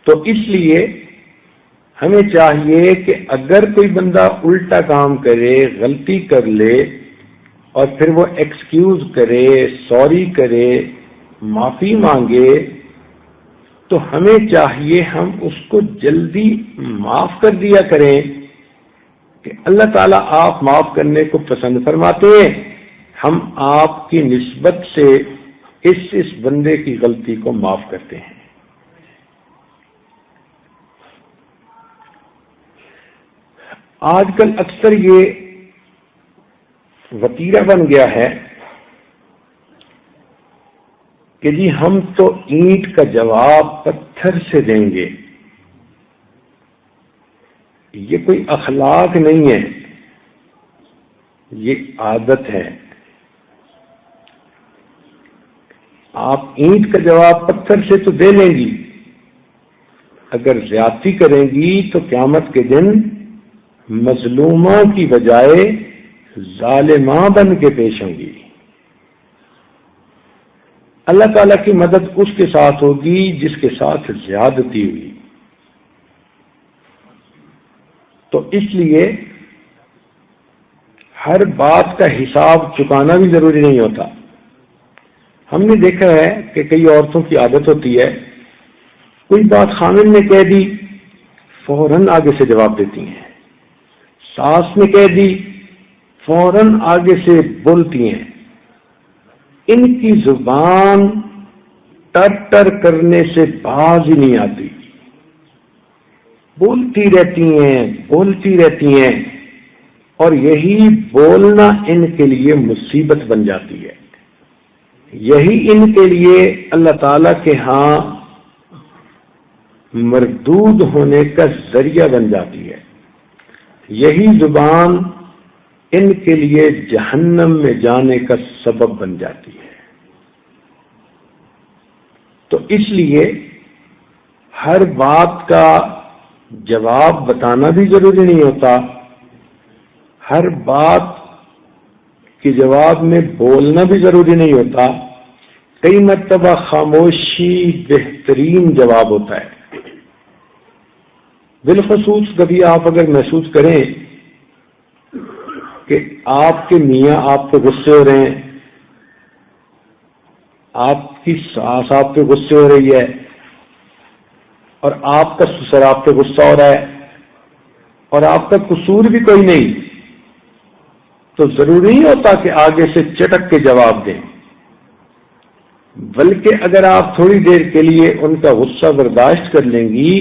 تو اس لیے ہمیں چاہیے کہ اگر کوئی بندہ الٹا کام کرے، غلطی کر لے اور پھر وہ ایکسکیوز کرے، سوری کرے، معافی مانگے تو ہمیں چاہیے ہم اس کو جلدی معاف کر دیا کریں کہ اللہ تعالیٰ آپ معاف کرنے کو پسند فرماتے ہیں، ہم آپ کی نسبت سے اس بندے کی غلطی کو معاف کرتے ہیں۔ آج کل اکثر یہ وتیرہ بن گیا ہے کہ جی ہم تو اینٹ کا جواب پتھر سے دیں گے۔ یہ کوئی اخلاق نہیں ہے، یہ عادت ہے۔ آپ اینٹ کا جواب پتھر سے تو دے لیں گی، اگر زیادتی کریں گی تو قیامت کے دن مظلومہ کی بجائے ظالمہ بن کے پیش ہوں گی۔ اللہ تعالیٰ کی مدد اس کے ساتھ ہوگی جس کے ساتھ زیادتی ہوئی۔ تو اس لیے ہر بات کا حساب چکانا بھی ضروری نہیں ہوتا۔ ہم نے دیکھا ہے کہ کئی عورتوں کی عادت ہوتی ہے، کوئی بات خامن نے کہہ دی فوراً آگے سے جواب دیتی ہیں، ساس نے کہہ دی فوراً آگے سے بولتی ہیں۔ ان کی زبان ٹر ٹر کرنے سے باز ہی نہیں آتی، بولتی رہتی ہیں اور یہی بولنا ان کے لیے مصیبت بن جاتی ہے، یہی ان کے لیے اللہ تعالی کے ہاں مردود ہونے کا ذریعہ بن جاتی ہے، یہی زبان ان کے لیے جہنم میں جانے کا سبب بن جاتی ہے۔ تو اس لیے ہر بات کا جواب بتانا بھی ضروری نہیں ہوتا، ہر بات کے جواب میں بولنا بھی ضروری نہیں ہوتا، کئی مرتبہ خاموشی بہترین جواب ہوتا ہے۔ بالخصوص کبھی آپ اگر محسوس کریں کہ آپ کے میاں آپ پہ غصے ہو رہے ہیں، آپ کی ساس آپ پہ غصے ہو رہی ہے اور آپ کا سسر آپ پہ غصہ ہو رہا ہے اور آپ کا قصور بھی کوئی نہیں، تو ضروری نہیں ہوتا کہ آگے سے چٹک کے جواب دیں، بلکہ اگر آپ تھوڑی دیر کے لیے ان کا غصہ برداشت کر لیں گی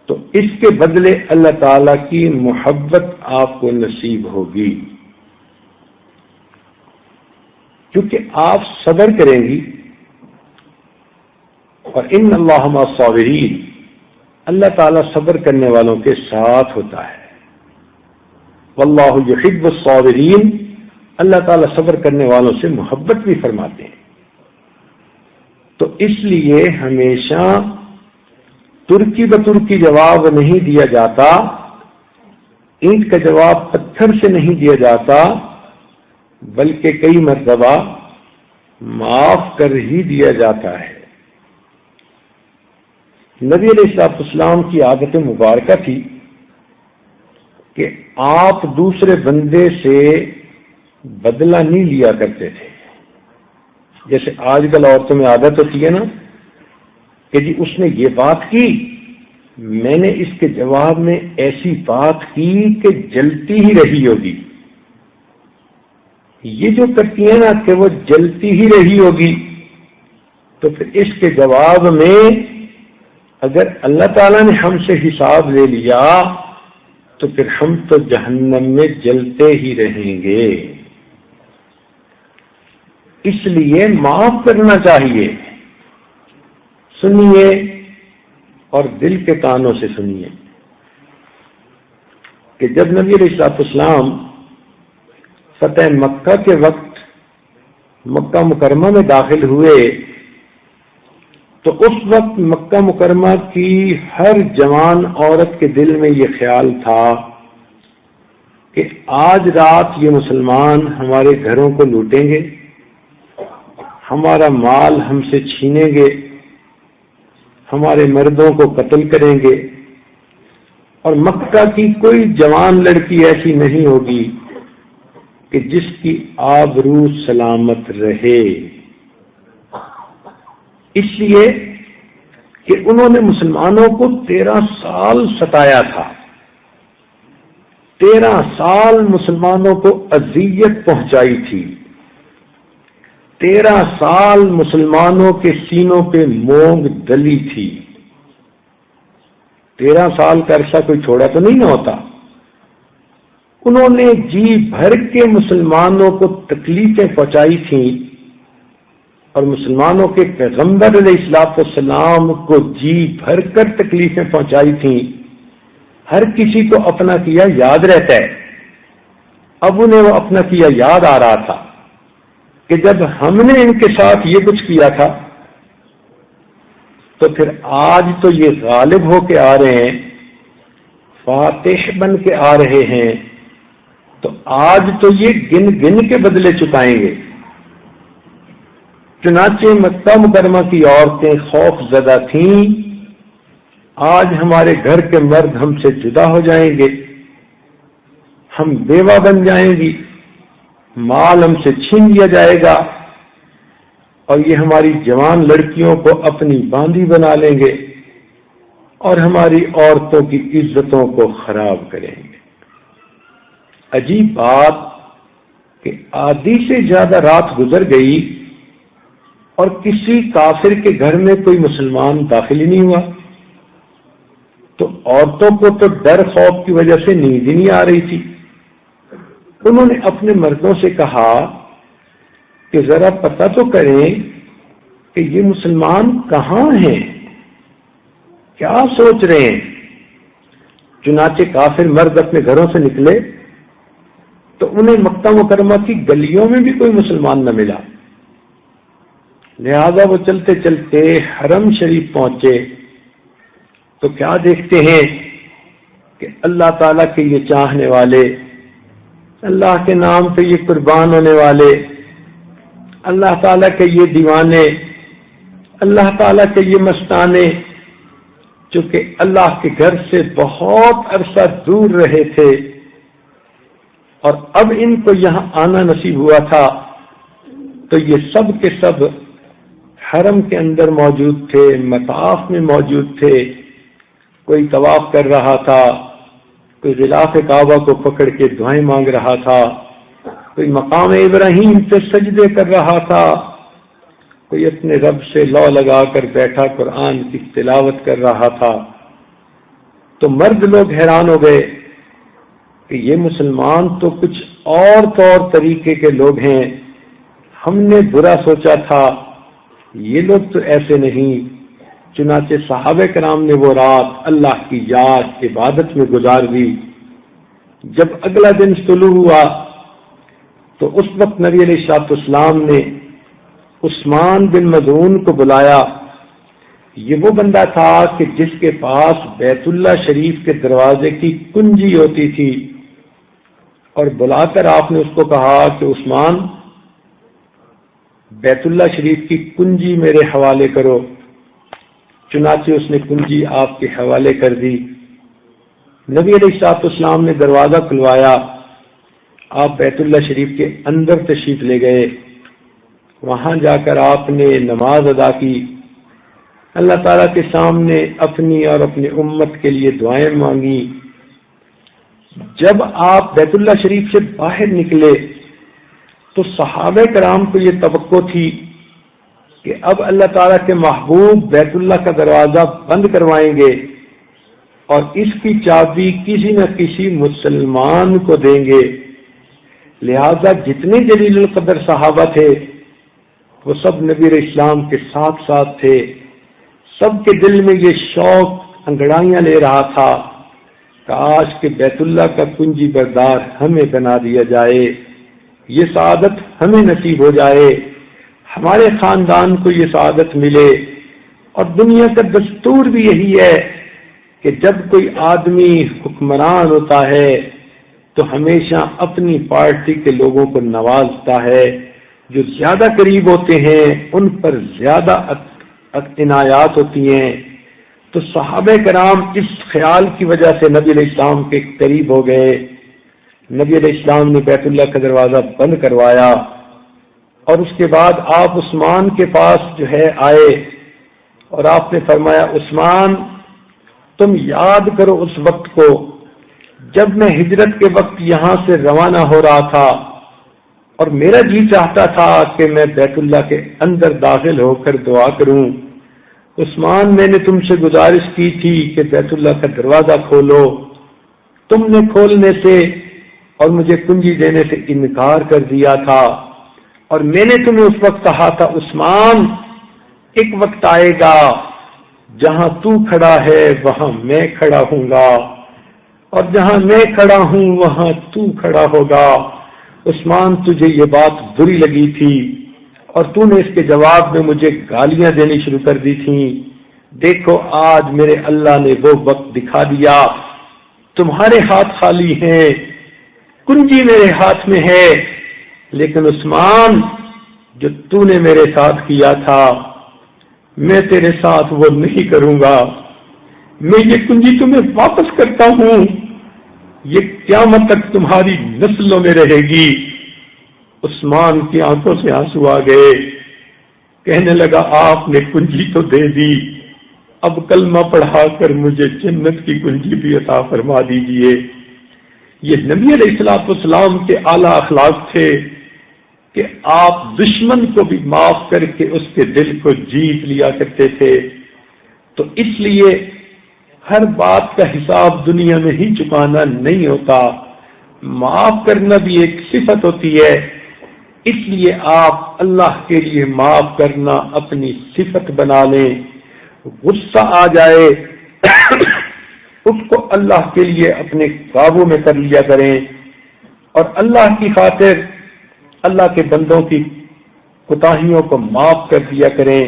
تو اس کے بدلے اللہ تعالی کی محبت آپ کو نصیب ہوگی، کیونکہ آپ صبر کریں گی، اور ان اللہ مع الصابرین، اللہ تعالیٰ صبر کرنے والوں کے ساتھ ہوتا ہے۔ واللہ یحب الصابرین، اللہ تعالیٰ صبر کرنے والوں سے محبت بھی فرماتے ہیں۔ تو اس لیے ہمیشہ ترکی بترکی جواب نہیں دیا جاتا، اینٹ کا جواب پتھر سے نہیں دیا جاتا، بلکہ کئی مرتبہ معاف کر ہی دیا جاتا ہے۔ نبی علیہ السلام کی عادت مبارکہ تھی کہ آپ دوسرے بندے سے بدلہ نہیں لیا کرتے تھے، جیسے آج کل عورتوں میں عادت ہوتی ہے نا کہ جی اس نے یہ بات کی، میں نے اس کے جواب میں ایسی بات کی کہ جلتی ہی رہی ہوگی، یہ جو کرتی ہیں نا کہ وہ جلتی ہی رہی ہوگی، تو پھر اس کے جواب میں اگر اللہ تعالیٰ نے ہم سے حساب لے لیا تو پھر ہم تو جہنم میں جلتے ہی رہیں گے۔ اس لیے معاف کرنا چاہیے، سنیے اور دل کے کانوں سے سنیے کہ جب نبی علیہ السلام فتح مکہ کے وقت مکہ مکرمہ میں داخل ہوئے تو اس وقت مکہ مکرمہ کی ہر جوان عورت کے دل میں یہ خیال تھا کہ آج رات یہ مسلمان ہمارے گھروں کو لوٹیں گے، ہمارا مال ہم سے چھینیں گے، ہمارے مردوں کو قتل کریں گے، اور مکہ کی کوئی جوان لڑکی ایسی نہیں ہوگی کہ جس کی آبرو سلامت رہے، اس لیے کہ انہوں نے مسلمانوں کو 13 سال ستایا تھا، 13 سال مسلمانوں کو اذیت پہنچائی تھی، 13 سال مسلمانوں کے سینوں پہ مونگ دلی تھی۔ 13 سال کا عرصہ کوئی چھوڑا تو نہیں نہ ہوتا۔ انہوں نے جی بھر کے مسلمانوں کو تکلیفیں پہنچائی تھیں اور مسلمانوں کے پیغمبر علیہ السلام کو جی بھر کر تکلیفیں پہنچائی تھیں۔ ہر کسی کو اپنا کیا یاد رہتا ہے، اب انہیں وہ اپنا کیا یاد آ رہا تھا، کہ جب ہم نے ان کے ساتھ یہ کچھ کیا تھا تو پھر آج تو یہ غالب ہو کے آ رہے ہیں، فاتح بن کے آ رہے ہیں، تو آج تو یہ گن گن کے بدلے چکائیں گے۔ چنانچہ مکہ مکرمہ کی عورتیں خوف زدہ تھیں، آج ہمارے گھر کے مرد ہم سے جدا ہو جائیں گے، ہم بیوہ بن جائیں گی، مال ہم سے چھین لیا جائے گا، اور یہ ہماری جوان لڑکیوں کو اپنی باندھی بنا لیں گے اور ہماری عورتوں کی عزتوں کو خراب کریں گے۔ عجیب بات کہ آدھی سے زیادہ رات گزر گئی اور کسی کافر کے گھر میں کوئی مسلمان داخل ہی نہیں ہوا، تو عورتوں کو تو ڈر خوف کی وجہ سے نیند ہی نہیں آ رہی تھی۔ انہوں نے اپنے مردوں سے کہا کہ ذرا پتہ تو کریں کہ یہ مسلمان کہاں ہیں، کیا سوچ رہے ہیں۔ چنانچہ کافر مرد اپنے گھروں سے نکلے تو انہیں مکہ مکرمہ کی گلیوں میں بھی کوئی مسلمان نہ ملا، لہذا وہ چلتے چلتے حرم شریف پہنچے تو کیا دیکھتے ہیں کہ اللہ تعالیٰ کے یہ چاہنے والے، اللہ کے نام پہ یہ قربان ہونے والے، اللہ تعالیٰ کے یہ دیوانے، اللہ تعالیٰ کے یہ مستانے، جو کہ اللہ کے گھر سے بہت عرصہ دور رہے تھے اور اب ان کو یہاں آنا نصیب ہوا تھا، تو یہ سب کے سب حرم کے اندر موجود تھے، مطاف میں موجود تھے، کوئی طواف کر رہا تھا، کوئی غلاف کعبہ کو پکڑ کے دعائیں مانگ رہا تھا، کوئی مقام ابراہیم پہ سجدے کر رہا تھا، کوئی اپنے رب سے لو لگا کر بیٹھا قرآن کی تلاوت کر رہا تھا۔ تو مرد لوگ حیران ہو گئے کہ یہ مسلمان تو کچھ اور طور طریقے کے لوگ ہیں، ہم نے برا سوچا تھا، یہ لوگ تو ایسے نہیں۔ چنانچہ صحابہ کرام نے وہ رات اللہ کی یاد عبادت میں گزار دی۔ جب اگلا دن طلوع ہوا تو اس وقت نبی علیہ الصلوۃ والسلام نے عثمان بن مظعون کو بلایا۔ یہ وہ بندہ تھا کہ جس کے پاس بیت اللہ شریف کے دروازے کی کنجی ہوتی تھی، اور بلا کر آپ نے اس کو کہا کہ عثمان، بیت اللہ شریف کی کنجی میرے حوالے کرو۔ چنانچہ اس نے کنجی آپ کے حوالے کر دی۔ نبی علیہ الصلوۃ والسلام نے دروازہ کھلوایا، آپ بیت اللہ شریف کے اندر تشریف لے گئے، وہاں جا کر آپ نے نماز ادا کی، اللہ تعالیٰ کے سامنے اپنی اور اپنی امت کے لیے دعائیں مانگی۔ جب آپ بیت اللہ شریف سے باہر نکلے تو صحابہ کرام کو یہ توقع تھی کہ اب اللہ تعالیٰ کے محبوب بیت اللہ کا دروازہ بند کروائیں گے اور اس کی چابی کسی نہ کسی مسلمان کو دیں گے، لہذا جتنے جلیل القدر صحابہ تھے وہ سب نبی علیہ السلام کے ساتھ ساتھ تھے۔ سب کے دل میں یہ شوق انگڑائیاں لے رہا تھا، کاش کہ بیت اللہ کا کنجی بردار ہمیں بنا دیا جائے، یہ سعادت ہمیں نصیب ہو جائے، ہمارے خاندان کو یہ سعادت ملے۔ اور دنیا کا دستور بھی یہی ہے کہ جب کوئی آدمی حکمران ہوتا ہے تو ہمیشہ اپنی پارٹی کے لوگوں کو نوازتا ہے، جو زیادہ قریب ہوتے ہیں ان پر زیادہ عنایات ہوتی ہیں۔ تو صحابہ کرام اس خیال کی وجہ سے نبی علیہ السلام کے قریب ہو گئے۔ نبی علیہ السلام نے بیت اللہ کا دروازہ بند کروایا اور اس کے بعد آپ عثمان کے پاس جو ہے آئے اور آپ نے فرمایا، عثمان تم یاد کرو اس وقت کو جب میں ہجرت کے وقت یہاں سے روانہ ہو رہا تھا اور میرا جی چاہتا تھا کہ میں بیت اللہ کے اندر داخل ہو کر دعا کروں۔ عثمان میں نے تم سے گزارش کی تھی کہ بیت اللہ کا دروازہ کھولو، تم نے کھولنے سے اور مجھے کنجی دینے سے انکار کر دیا تھا، اور میں نے تمہیں اس وقت کہا تھا عثمان ایک وقت آئے گا جہاں تو کھڑا ہے وہاں میں کھڑا ہوں گا، اور جہاں میں کھڑا ہوں وہاں تو کھڑا ہوگا۔ عثمان تجھے یہ بات بری لگی تھی، اور تو نے اس کے جواب میں مجھے گالیاں دینی شروع کر دی تھیں۔ دیکھو آج میرے اللہ نے وہ وقت دکھا دیا، تمہارے ہاتھ خالی ہیں، کنجی میرے ہاتھ میں ہے، لیکن عثمان جو تو نے میرے ساتھ کیا تھا میں تیرے ساتھ وہ نہیں کروں گا، میں یہ کنجی تمہیں واپس کرتا ہوں، یہ قیامت تک تمہاری نسلوں میں رہے گی۔ عثمان کی آنکھوں سے آنسو آ گئے، کہنے لگا آپ نے کنجی تو دے دی، اب کلمہ پڑھا کر مجھے جنت کی کنجی بھی عطا فرما دیجئے۔ یہ نبی علیہ السلام کے اعلیٰ اخلاق تھے کہ آپ دشمن کو بھی معاف کر کے اس کے دل کو جیت لیا کرتے تھے۔ تو اس لیے ہر بات کا حساب دنیا میں ہی چکانا نہیں ہوتا، معاف کرنا بھی ایک صفت ہوتی ہے، اس لیے آپ اللہ کے لیے معاف کرنا اپنی صفت بنا لیں۔ غصہ آ جائے اس کو اللہ کے لیے اپنے قابو میں کر لیا کریں، اور اللہ کی خاطر اللہ کے بندوں کی کوتاہیوں کو معاف کر دیا کریں۔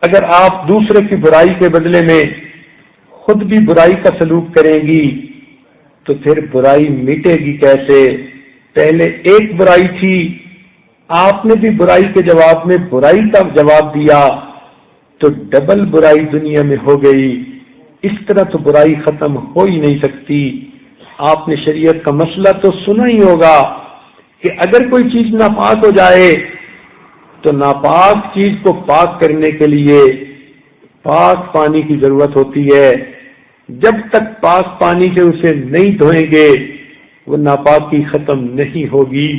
اگر آپ دوسرے کی برائی کے بدلے میں خود بھی برائی کا سلوک کریں گی تو پھر برائی مٹے گی کیسے؟ پہلے ایک برائی تھی، آپ نے بھی برائی کے جواب میں برائی کا جواب دیا تو ڈبل برائی دنیا میں ہو گئی۔ اس طرح تو برائی ختم ہو ہی نہیں سکتی۔ آپ نے شریعت کا مسئلہ تو سنا ہی ہوگا کہ اگر کوئی چیز ناپاک ہو جائے تو ناپاک چیز کو پاک کرنے کے لیے پاک پانی کی ضرورت ہوتی ہے۔ جب تک پاک پانی سے اسے نہیں دھوئیں گے وہ ناپاکی ختم نہیں ہوگی،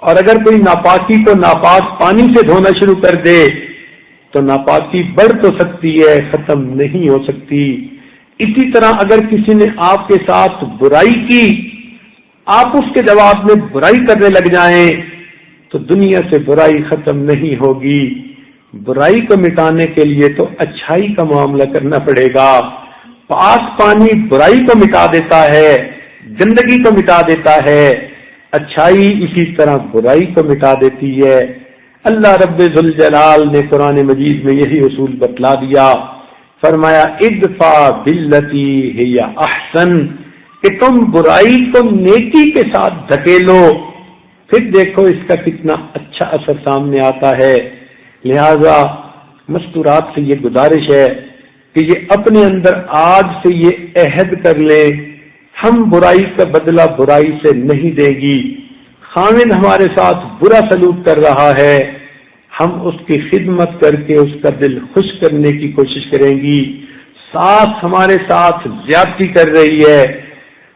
اور اگر کوئی ناپاکی کو ناپاک پانی سے دھونا شروع کر دے تو ناپاکی بڑھ تو سکتی ہے، ختم نہیں ہو سکتی۔ اسی طرح اگر کسی نے آپ کے ساتھ برائی کی، آپ اس کے جواب میں برائی کرنے لگ جائیں تو دنیا سے برائی ختم نہیں ہوگی۔ برائی کو مٹانے کے لیے تو اچھائی کا معاملہ کرنا پڑے گا۔ پاک پانی برائی کو مٹا دیتا ہے، گندگی کو مٹا دیتا ہے، اچھائی اسی طرح برائی کو مٹا دیتی ہے۔ اللہ رب ذوالجلال نے قرآن مجید میں یہی اصول بتلا دیا، فرمایا ادفع باللتی ہی احسن، کہ تم برائی کو نیکی کے ساتھ دھکیلو، پھر دیکھو اس کا کتنا اچھا اثر سامنے آتا ہے۔ لہذا مستورات سے یہ گزارش ہے کہ یہ اپنے اندر آج سے یہ عہد کر لیں، ہم برائی کا بدلہ برائی سے نہیں دیں گی۔ خاوند ہمارے ساتھ برا سلوک کر رہا ہے، ہم اس کی خدمت کر کے اس کا دل خوش کرنے کی کوشش کریں گی۔ ساس ہمارے ساتھ زیادتی کر رہی ہے،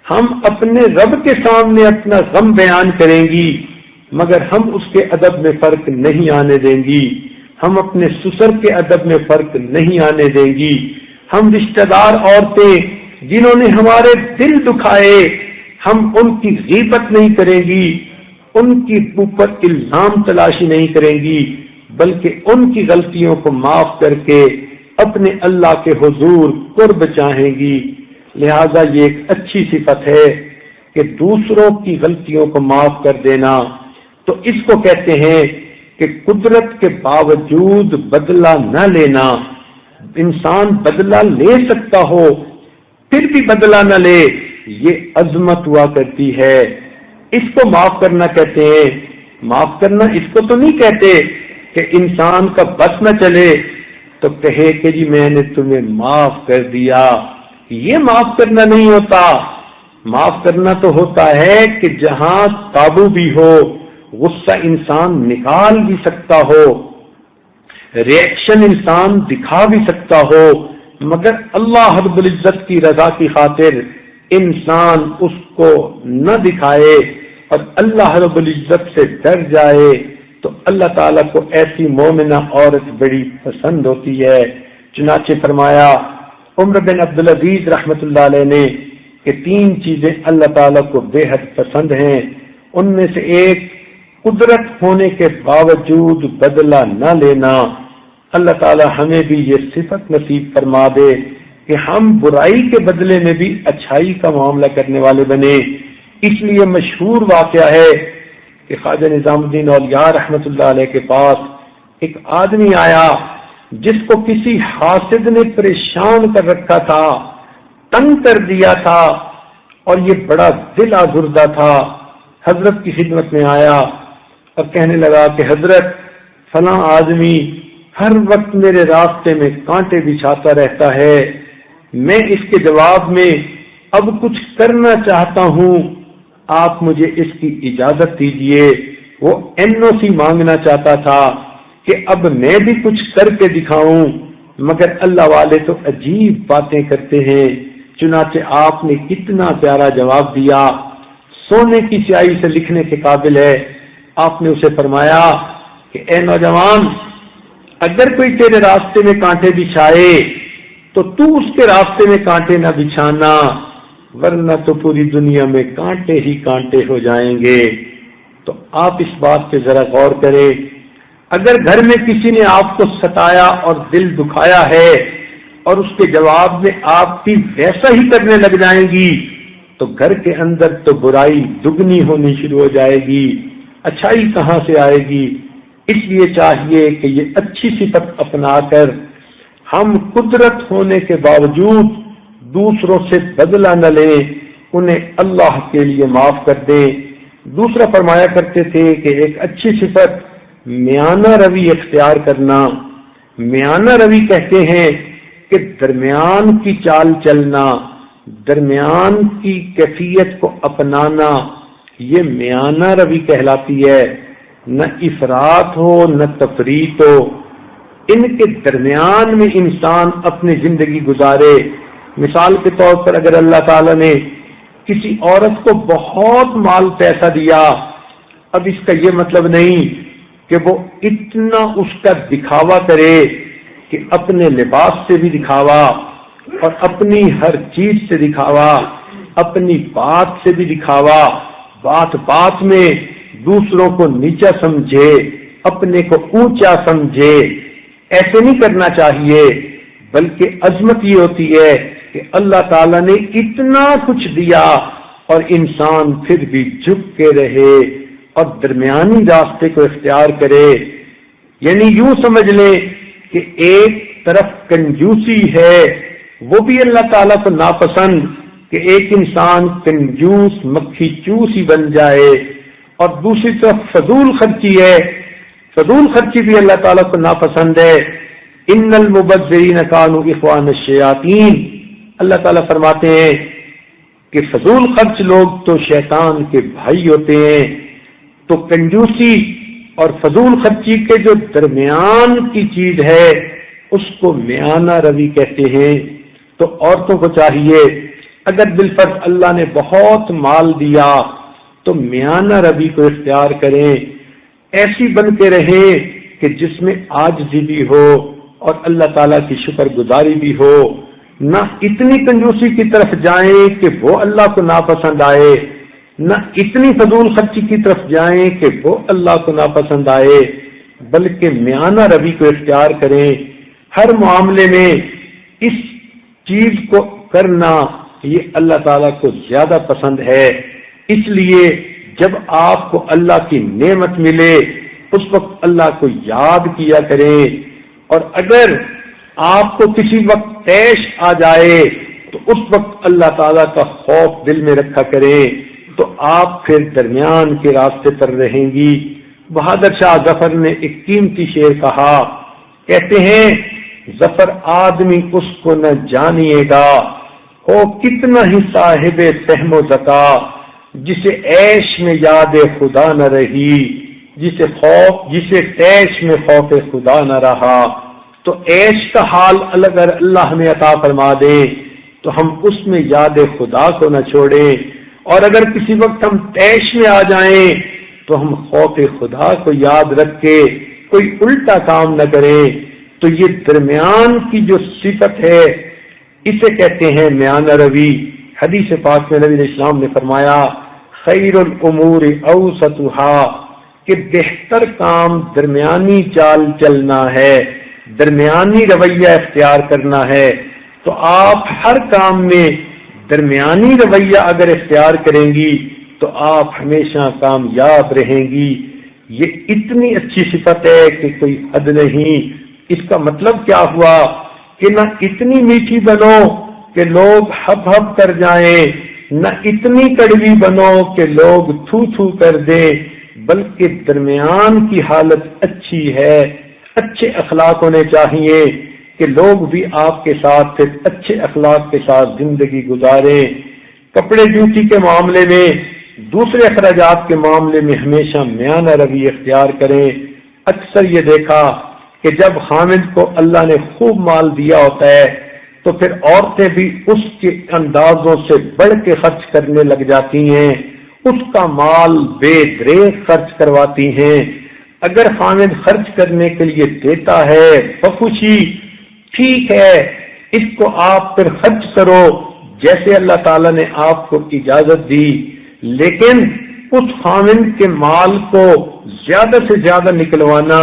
ہم اپنے رب کے سامنے اپنا غم بیان کریں گی، مگر ہم اس کے ادب میں فرق نہیں آنے دیں گی، ہم اپنے سسر کے ادب میں فرق نہیں آنے دیں گی۔ ہم رشتہ دار عورتیں جنہوں نے ہمارے دل دکھائے، ہم ان کی غیبت نہیں کریں گی، ان کی اوپر الزام تلاشی نہیں کریں گی، بلکہ ان کی غلطیوں کو معاف کر کے اپنے اللہ کے حضور قرب چاہیں گی۔ لہذا یہ ایک اچھی صفت ہے کہ دوسروں کی غلطیوں کو معاف کر دینا، تو اس کو کہتے ہیں کہ قدرت کے باوجود بدلہ نہ لینا۔ انسان بدلہ لے سکتا ہو پھر بھی بدلہ نہ لے، یہ عظمت ہوا کرتی ہے، اس کو معاف کرنا کہتے ہیں۔ معاف کرنا اس کو تو نہیں کہتے کہ انسان کا بس نہ چلے تو کہے کہ جی میں نے تمہیں معاف کر دیا، یہ معاف کرنا نہیں ہوتا۔ معاف کرنا تو ہوتا ہے کہ جہاں قابو بھی ہو، غصہ انسان نکال بھی سکتا ہو، ریئیکشن انسان دکھا بھی سکتا ہو، مگر اللہ رب العزت کی رضا کی خاطر انسان اس کو نہ دکھائے اور اللہ رب العزت سے ڈر جائے تو اللہ تعالیٰ کو ایسی مومنہ عورت بڑی پسند ہوتی ہے۔ چنانچہ فرمایا عمر بن عبدالعزیز رحمت اللہ علیہ نے کہ 3 چیزیں اللہ تعالیٰ کو بے حد پسند ہیں، ان میں سے ایک قدرت ہونے کے باوجود بدلہ نہ لینا۔ اللہ تعالیٰ ہمیں بھی یہ صفت نصیب فرما دے کہ ہم برائی کے بدلے میں بھی اچھائی کا معاملہ کرنے والے بنے۔ اس لیے مشہور واقعہ ہے کہ خواجہ نظام الدین اولیاء رحمت اللہ علیہ کے پاس ایک آدمی آیا جس کو کسی حاسد نے پریشان کر رکھا تھا، تنگ کر دیا تھا، اور یہ بڑا دل آزردہ تھا۔ حضرت کی خدمت میں آیا اور کہنے لگا کہ حضرت فلاں آدمی ہر وقت میرے راستے میں کانٹے بچھاتا رہتا ہے، میں اس کے جواب میں اب کچھ کرنا چاہتا ہوں، آپ مجھے اس کی اجازت دیجیے۔ وہ NOC مانگنا چاہتا تھا کہ اب میں بھی کچھ کر کے دکھاؤں، مگر اللہ والے تو عجیب باتیں کرتے ہیں۔ چنانچہ آپ نے کتنا پیارا جواب دیا، سونے کی سیاہی سے لکھنے کے قابل ہے۔ آپ نے اسے فرمایا کہ اے نوجوان، اگر کوئی تیرے راستے میں کانٹے بچھائے تو تو اس کے راستے میں کانٹے نہ بچھانا، ورنہ تو پوری دنیا میں کانٹے ہی کانٹے ہو جائیں گے۔ تو آپ اس بات پہ ذرا غور کریں، اگر گھر میں کسی نے آپ کو ستایا اور دل دکھایا ہے اور اس کے جواب میں آپ بھی ویسا ہی کرنے لگ جائیں گی تو گھر کے اندر تو برائی دگنی ہونی شروع ہو جائے گی، اچھائی کہاں سے آئے گی؟ اس لیے چاہیے کہ یہ اچھی صفت اپنا کر ہم قدرت ہونے کے باوجود دوسروں سے بدلہ نہ لیں، انہیں اللہ کے لیے معاف کر دیں۔ دوسرا فرمایا کرتے تھے کہ ایک اچھی صفت میانہ روی اختیار کرنا۔ میانہ روی کہتے ہیں کہ درمیان کی چال چلنا، درمیان کی کیفیت کو اپنانا، یہ میانہ روی کہلاتی ہے۔ نہ افراط ہو نہ تفریط ہو، ان کے درمیان میں انسان اپنی زندگی گزارے۔ مثال کے طور پر اگر اللہ تعالیٰ نے کسی عورت کو بہت مال پیسہ دیا، اب اس کا یہ مطلب نہیں کہ وہ اتنا اس کا دکھاوا کرے کہ اپنے لباس سے بھی دکھاوا اور اپنی ہر چیز سے دکھاوا، اپنی بات سے بھی دکھاوا، بات بات میں دوسروں کو نیچا سمجھے، اپنے کو اونچا سمجھے، ایسے نہیں کرنا چاہیے۔ بلکہ عظمت یہ ہوتی ہے کہ اللہ تعالیٰ نے اتنا کچھ دیا اور انسان پھر بھی جھک کے رہے اور درمیانی راستے کو اختیار کرے۔ یعنی یوں سمجھ لیں کہ ایک طرف کنجوسی ہے، وہ بھی اللہ تعالیٰ کو ناپسند کہ ایک انسان کنجوس مکھی چوس ہی بن جائے، اور دوسری طرف فضول خرچی ہے، فضول خرچی بھی اللہ تعالیٰ کو ناپسند ہے۔ ان المبذرین کانوا اخوان الشیاطین، اللہ تعالیٰ فرماتے ہیں کہ فضول خرچ لوگ تو شیطان کے بھائی ہوتے ہیں۔ تو کنجوسی اور فضول خرچی کے جو درمیان کی چیز ہے اس کو میانہ روی کہتے ہیں۔ تو عورتوں کو چاہیے اگر بالفرض اللہ نے بہت مال دیا تو میانہ روی کو اختیار کریں، ایسی بن کے رہیں کہ جس میں عاجزی بھی ہو اور اللہ تعالیٰ کی شکر گزاری بھی ہو، نہ اتنی کنجوسی کی طرف جائیں کہ وہ اللہ کو ناپسند آئے، نہ اتنی فضول خرچی کی طرف جائیں کہ وہ اللہ کو ناپسند آئے، بلکہ میانہ روی کو اختیار کریں۔ ہر معاملے میں اس چیز کو کرنا یہ اللہ تعالیٰ کو زیادہ پسند ہے۔ اس لیے جب آپ کو اللہ کی نعمت ملے اس وقت اللہ کو یاد کیا کریں، اور اگر آپ کو کسی وقت پیش آ جائے تو اس وقت اللہ تعالیٰ کا خوف دل میں رکھا کریں، تو آپ پھر درمیان کے راستے پر رہیں گی۔ بہادر شاہ ظفر نے ایک قیمتی شعر کہا، کہتے ہیں ظفر آدمی اس کو نہ جانیے گا، ہو کتنا ہی صاحب فہم و ذکا، جسے عیش میں یاد خدا نہ رہی، جسے عیش میں خوف خدا نہ رہا۔ تو عیش کا حال اگر اللہ ہمیں عطا فرما دے تو ہم اس میں یاد خدا کو نہ چھوڑیں، اور اگر کسی وقت ہم عیش میں آ جائیں تو ہم خوف خدا کو یاد رکھ کے کوئی الٹا کام نہ کریں۔ تو یہ درمیان کی جو صفت ہے اسے کہتے ہیں میانہ روی۔ حدیث پاک میں نبی علیہ السلام نے فرمایا خیر الامور اوسطها، کہ بہتر کام درمیانی چال چلنا ہے، درمیانی رویہ اختیار کرنا ہے۔ تو آپ ہر کام میں درمیانی رویہ اگر اختیار کریں گی تو آپ ہمیشہ کامیاب رہیں گی۔ یہ اتنی اچھی صفت ہے کہ کوئی حد نہیں۔ اس کا مطلب کیا ہوا کہ نہ اتنی میٹھی بنو کہ لوگ ہپ ہپ کر جائیں، نہ اتنی کڑوی بنو کہ لوگ تھو تھو کر دیں، بلکہ درمیان کی حالت اچھی ہے۔ اچھے اخلاق ہونے چاہیے کہ لوگ بھی آپ کے ساتھ پھر اچھے اخلاق کے ساتھ زندگی گزاریں۔ کپڑے جوتی کے معاملے میں، دوسرے اخراجات کے معاملے میں ہمیشہ میانہ روی اختیار کریں۔ اکثر یہ دیکھا کہ جب خامد کو اللہ نے خوب مال دیا ہوتا ہے تو پھر عورتیں بھی اس کے اندازوں سے بڑھ کے خرچ کرنے لگ جاتی ہیں، اس کا مال بے دریغ خرچ کرواتی ہیں۔ اگر خامد خرچ کرنے کے لیے دیتا ہے بخوشی، ٹھیک ہے، اس کو آپ پھر خرچ کرو جیسے اللہ تعالیٰ نے آپ کو اجازت دی، لیکن اس خامد کے مال کو زیادہ سے زیادہ نکلوانا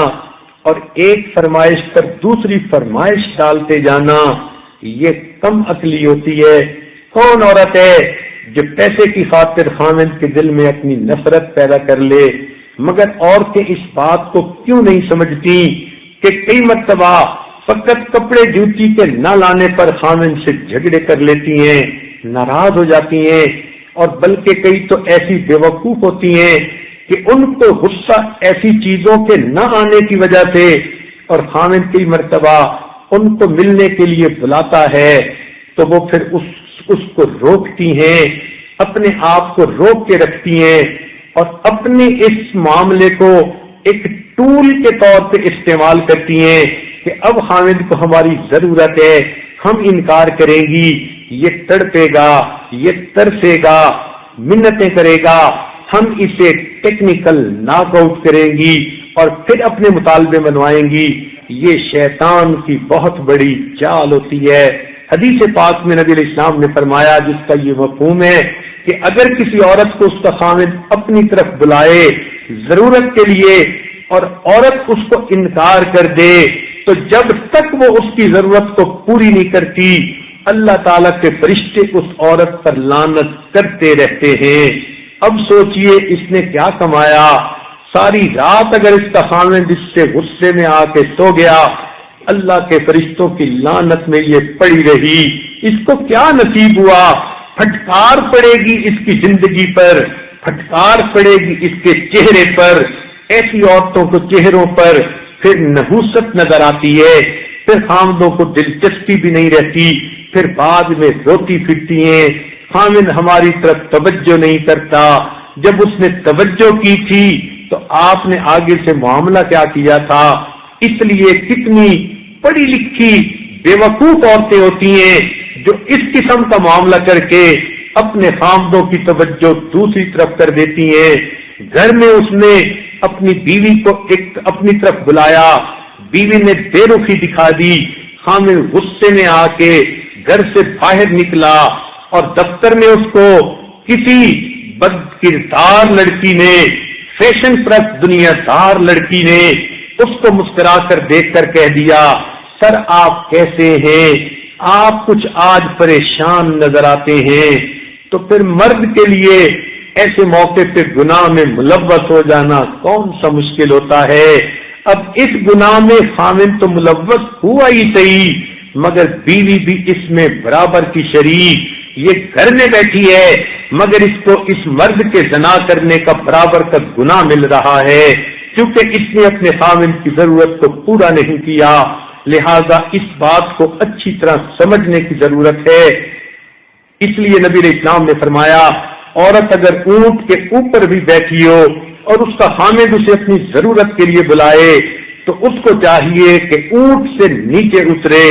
اور ایک فرمائش پر دوسری فرمائش ڈالتے جانا، یہ کم عقلی ہوتی ہے۔ کون عورت ہے جو پیسے کی خاطر خامد کے دل میں اپنی نفرت پیدا کر لے؟ مگر عورتیں اس بات کو کیوں نہیں سمجھتی کہ کئی مرتبہ فقط کپڑے جوتی کے نہ لانے پر خامد سے جھگڑے کر لیتی ہیں، ناراض ہو جاتی ہیں، اور بلکہ کئی تو ایسی بیوقوف ہوتی ہیں کہ ان کو غصہ ایسی چیزوں کے نہ آنے کی وجہ سے، اور خامد کئی مرتبہ ان کو ملنے کے لیے بلاتا ہے تو وہ پھر اس کو روکتی ہیں، اپنے آپ کو روک کے رکھتی ہیں اور اپنے اس معاملے کو ایک ٹول کے طور پہ استعمال کرتی ہیں کہ اب خامد کو ہماری ضرورت ہے، ہم انکار کریں گی، یہ تڑپے گا، یہ ترسے گا، منتیں کرے گا، ہم اسے ٹیکنیکل ناک آؤٹ کریں گی اور پھر اپنے مطالبے منوائیں گی۔ یہ شیطان کی بہت بڑی چال ہوتی ہے۔ حدیث پاک میں نبی علیہ السلام نے فرمایا، جس کا یہ مفہوم ہے کہ اگر کسی عورت کو اس کا خامد اپنی طرف بلائے ضرورت کے لیے اور عورت اس کو انکار کر دے تو جب تک وہ اس کی ضرورت کو پوری نہیں کرتی، اللہ تعالیٰ کے فرشتے اس عورت پر لعنت کرتے رہتے ہیں۔ اب سوچئے اس نے کیا کمایا؟ ساری رات اگر اس کا خامد اس سے غصے میں آ کے سو گیا، اللہ کے فرشتوں کی لعنت میں یہ پڑی رہی، اس کو کیا نصیب ہوا؟ پھٹکار پڑے گی اس کی زندگی پر، پھٹکار پڑے گی اس کے چہرے پر۔ ایسی عورتوں کو چہروں پر پھر نحوست نظر آتی ہے، پھر خامدوں کو دلچسپی بھی نہیں رہتی، پھر بعد میں روتی پھرتی ہیں، خامد ہماری طرف توجہ نہیں کرتا۔ جب اس نے توجہ کی تھی تو آپ نے آگے سے معاملہ کیا کیا تھا؟ اس لیے کتنی پڑھی لکھی بیوقوف عورتیں ہوتی ہیں جو اس قسم کا معاملہ کر کے اپنے خامدوں کی توجہ دوسری طرف کر دیتی ہیں۔ گھر میں اس نے اپنی بیوی کو اپنی طرف بلایا، بیوی نے بے رخی دکھا دی، خامد غصے میں آ کے گھر سے باہر نکلا اور دفتر میں اس کو کسی بد کردار لڑکی نے، فیشن پرست دنیا دار لڑکی نے اس کو مسکرا کر دیکھ کر کہہ دیا، سر آپ کیسے ہیں؟ آپ کچھ آج پریشان نظر آتے ہیں۔ تو پھر مرد کے لیے ایسے موقع پہ گناہ میں ملوث ہو جانا کون سا مشکل ہوتا ہے؟ اب اس گناہ میں خامد تو ملوث ہوا ہی صحیح، مگر بیوی بھی اس میں برابر کی شریک۔ یہ گھر میں بیٹھی ہے مگر اس کو اس مرد کے زنا کرنے کا برابر کا گناہ مل رہا ہے، کیونکہ اس نے اپنے خامد کی ضرورت کو پورا نہیں کیا۔ لہذا اس بات کو اچھی طرح سمجھنے کی ضرورت ہے۔ اس لیے نبی علیہ السلام نے فرمایا، عورت اگر اونٹ کے اوپر بھی بیٹھی ہو اور اس کا خامد اسے اپنی ضرورت کے لیے بلائے تو اس کو چاہیے کہ اونٹ سے نیچے اترے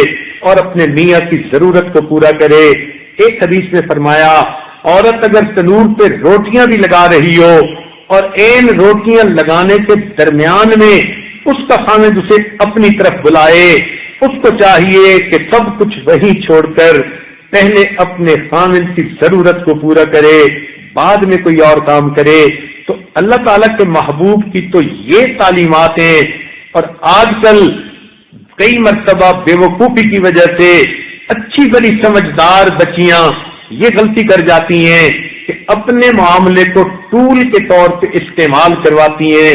اور اپنے میاں کی ضرورت کو پورا کرے۔ ایک حدیث میں فرمایا، عورت اگر تنور پہ روٹیاں بھی لگا رہی ہو اور این روٹیاں لگانے کے درمیان میں اس کا خامد اسے اپنی طرف بلائے، اس کو چاہیے کہ سب کچھ وہی چھوڑ کر پہلے اپنے خامد کی ضرورت کو پورا کرے، بعد میں کوئی اور کام کرے۔ تو اللہ تعالیٰ کے محبوب کی تو یہ تعلیمات ہیں، اور آج کل کئی مرتبہ بے وقوفی کی وجہ سے اچھی بڑی سمجھدار بچیاں یہ غلطی کر جاتی ہیں کہ اپنے معاملے کو ٹول کے طور پہ استعمال کرواتی ہیں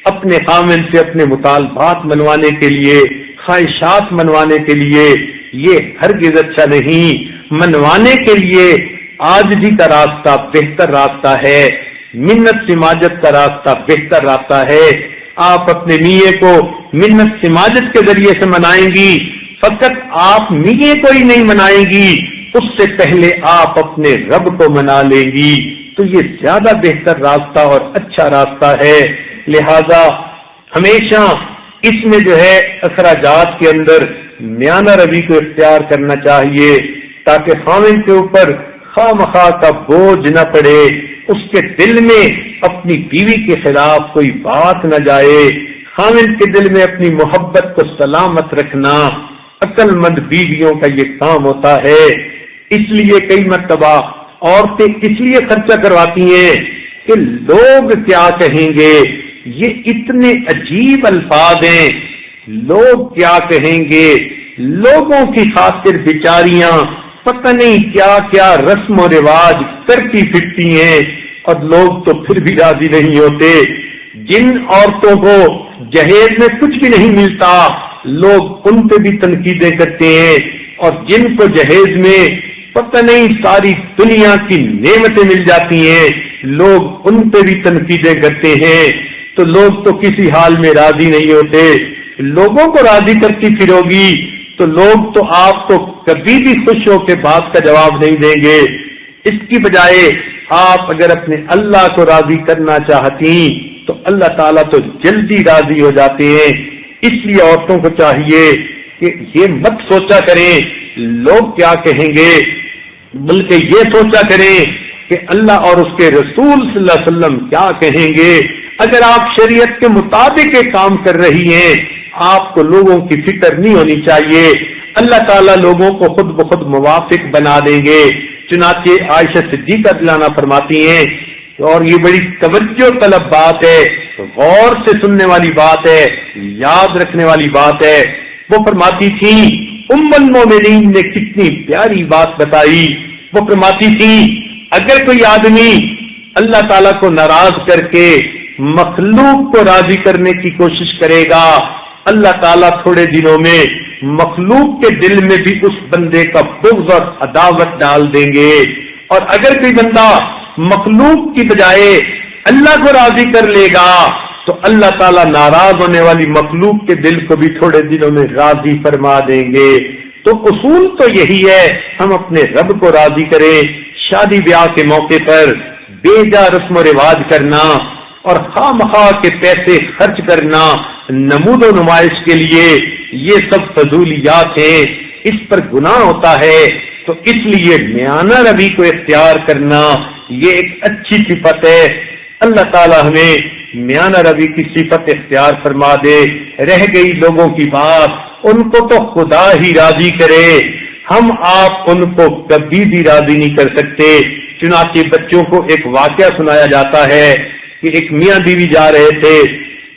اپنے خامن سے اپنے مطالبات منوانے کے لیے، خواہشات منوانے کے لیے، یہ ہرگز اچھا نہیں۔ منوانے کے لیے عاجزی کا راستہ بہتر راستہ ہے، منت سماجت کا راستہ بہتر راستہ ہے۔ آپ اپنے میاں کو منت سماجت کے ذریعے سے منائیں گی، فقط آپ میاں کو ہی نہیں منائیں گی، اس سے پہلے آپ اپنے رب کو منا لیں گی، تو یہ زیادہ بہتر راستہ اور اچھا راستہ ہے۔ لہذا ہمیشہ اس میں جو ہے اخراجات کے اندر میانہ روی کو اختیار کرنا چاہیے، تاکہ خاوند کے اوپر خواہ مخواہ کا بوجھ نہ پڑے، اس کے دل میں اپنی بیوی کے خلاف کوئی بات نہ جائے۔ خاوند کے دل میں اپنی محبت کو سلامت رکھنا عقل مند بیویوں کا یہ کام ہوتا ہے۔ اس لیے کئی مرتبہ عورتیں اس لیے خرچہ کرواتی ہیں کہ لوگ کیا کہیں گے، یہ اتنے عجیب الفاظ ہیں، لوگ کیا کہیں گے، لوگوں کی خاطر بیچاریاں پتہ نہیں کیا کیا رسم و رواج کرتی پھرتی ہیں، اور لوگ تو پھر بھی راضی نہیں ہوتے۔ جن عورتوں کو جہیز میں کچھ بھی نہیں ملتا، لوگ ان پہ بھی تنقیدیں کرتے ہیں، اور جن کو جہیز میں پتہ نہیں ساری دنیا کی نعمتیں مل جاتی ہیں، لوگ ان پہ بھی تنقیدیں کرتے ہیں۔ تو لوگ تو کسی حال میں راضی نہیں ہوتے۔ لوگوں کو راضی کرتی پھروگی تو لوگ تو آپ کو کبھی بھی خوش ہو کے بات کا جواب نہیں دیں گے۔ اس کی بجائے آپ اگر اپنے اللہ کو راضی کرنا چاہتی تو اللہ تعالیٰ تو جلدی راضی ہو جاتے ہیں۔ اس لیے عورتوں کو چاہیے کہ یہ مت سوچا کریں لوگ کیا کہیں گے، بلکہ یہ سوچا کریں کہ اللہ اور اس کے رسول صلی اللہ علیہ وسلم کیا کہیں گے۔ اگر آپ شریعت کے مطابق ایک کام کر رہی ہیں، آپ کو لوگوں کی فکر نہیں ہونی چاہیے، اللہ تعالیٰ لوگوں کو خود بخود موافق بنا دیں گے۔ چنانچہ عائشہ صدیقہ رضی اللہ عنہا فرماتی ہیں، اور یہ بڑی توجہ طلب بات ہے، غور سے سننے والی بات ہے، یاد رکھنے والی بات ہے۔ وہ فرماتی تھی، ام المومنین نے کتنی پیاری بات بتائی۔ وہ فرماتی تھی، اگر کوئی آدمی اللہ تعالیٰ کو ناراض کر کے مخلوق کو راضی کرنے کی کوشش کرے گا، اللہ تعالیٰ تھوڑے دنوں میں مخلوق کے دل میں بھی اس بندے کا بغض اور عداوت ڈال دیں گے۔ اور اگر کوئی بندہ مخلوق کی بجائے اللہ کو راضی کر لے گا تو اللہ تعالیٰ ناراض ہونے والی مخلوق کے دل کو بھی تھوڑے دنوں میں راضی فرما دیں گے۔ تو اصول تو یہی ہے، ہم اپنے رب کو راضی کریں۔ شادی بیاہ کے موقع پر بے جا رسم و رواج کرنا اور خواہ مخواہ کے پیسے خرچ کرنا نمود و نمائش کے لیے، یہ سب فضولیات ہیں، اس پر گناہ ہوتا ہے۔ تو اس لیے میانہ روی کو اختیار کرنا یہ ایک اچھی صفت ہے۔ اللہ تعالی ہمیں میانہ روی کی صفت اختیار فرما دے۔ رہ گئی لوگوں کی بات، ان کو تو خدا ہی راضی کرے، ہم آپ ان کو کبھی بھی راضی نہیں کر سکتے۔ چنانچہ بچوں کو ایک واقعہ سنایا جاتا ہے کہ ایک میاں بیوی جا رہے تھے،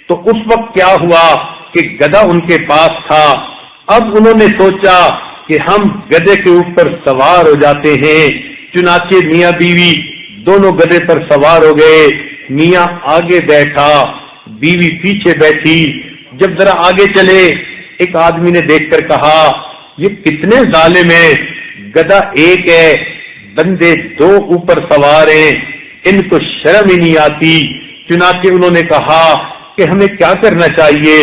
تو اس وقت کیا ہوا کہ گدھا ان کے پاس تھا۔ اب انہوں نے سوچا کہ ہم گدھے کے اوپر سوار ہو جاتے ہیں۔ چنانچہ میاں بیوی دونوں گدھے پر سوار ہو گئے۔ میاں آگے بیٹھا، بیوی پیچھے بیٹھی۔ جب ذرا آگے چلے، ایک آدمی نے دیکھ کر کہا، یہ کتنے ظالم ہیں، گدھا ایک ہے، بندے دو اوپر سوار ہیں، ان کو شرم ہی نہیں آتی۔ چنانچہ انہوں نے کہا کہ ہمیں کیا کرنا چاہیے۔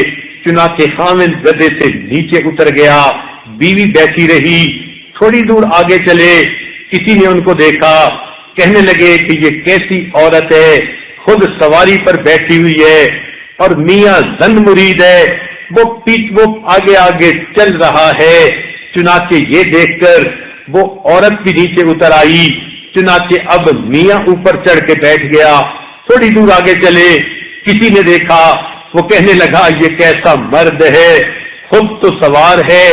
چنانچہ خاوند گدھے سے نیچے اتر گیا، بیوی بیٹھی رہی۔ تھوڑی دور آگے چلے، کسی نے ان کو دیکھا، کہنے لگے کہ یہ کیسی عورت ہے، خود سواری پر بیٹھی ہوئی ہے اور میاں زن مرید ہے، وہ آگے آگے چل رہا ہے۔ چنانچہ یہ دیکھ کر وہ عورت بھی نیچے اتر آئی۔ چنانچہ اب میاں اوپر چڑھ کے بیٹھ گیا۔ تھوڑی دور آگے چلے، کسی نے دیکھا، وہ کہنے لگا یہ کیسا مرد ہے، خود تو سوار ہے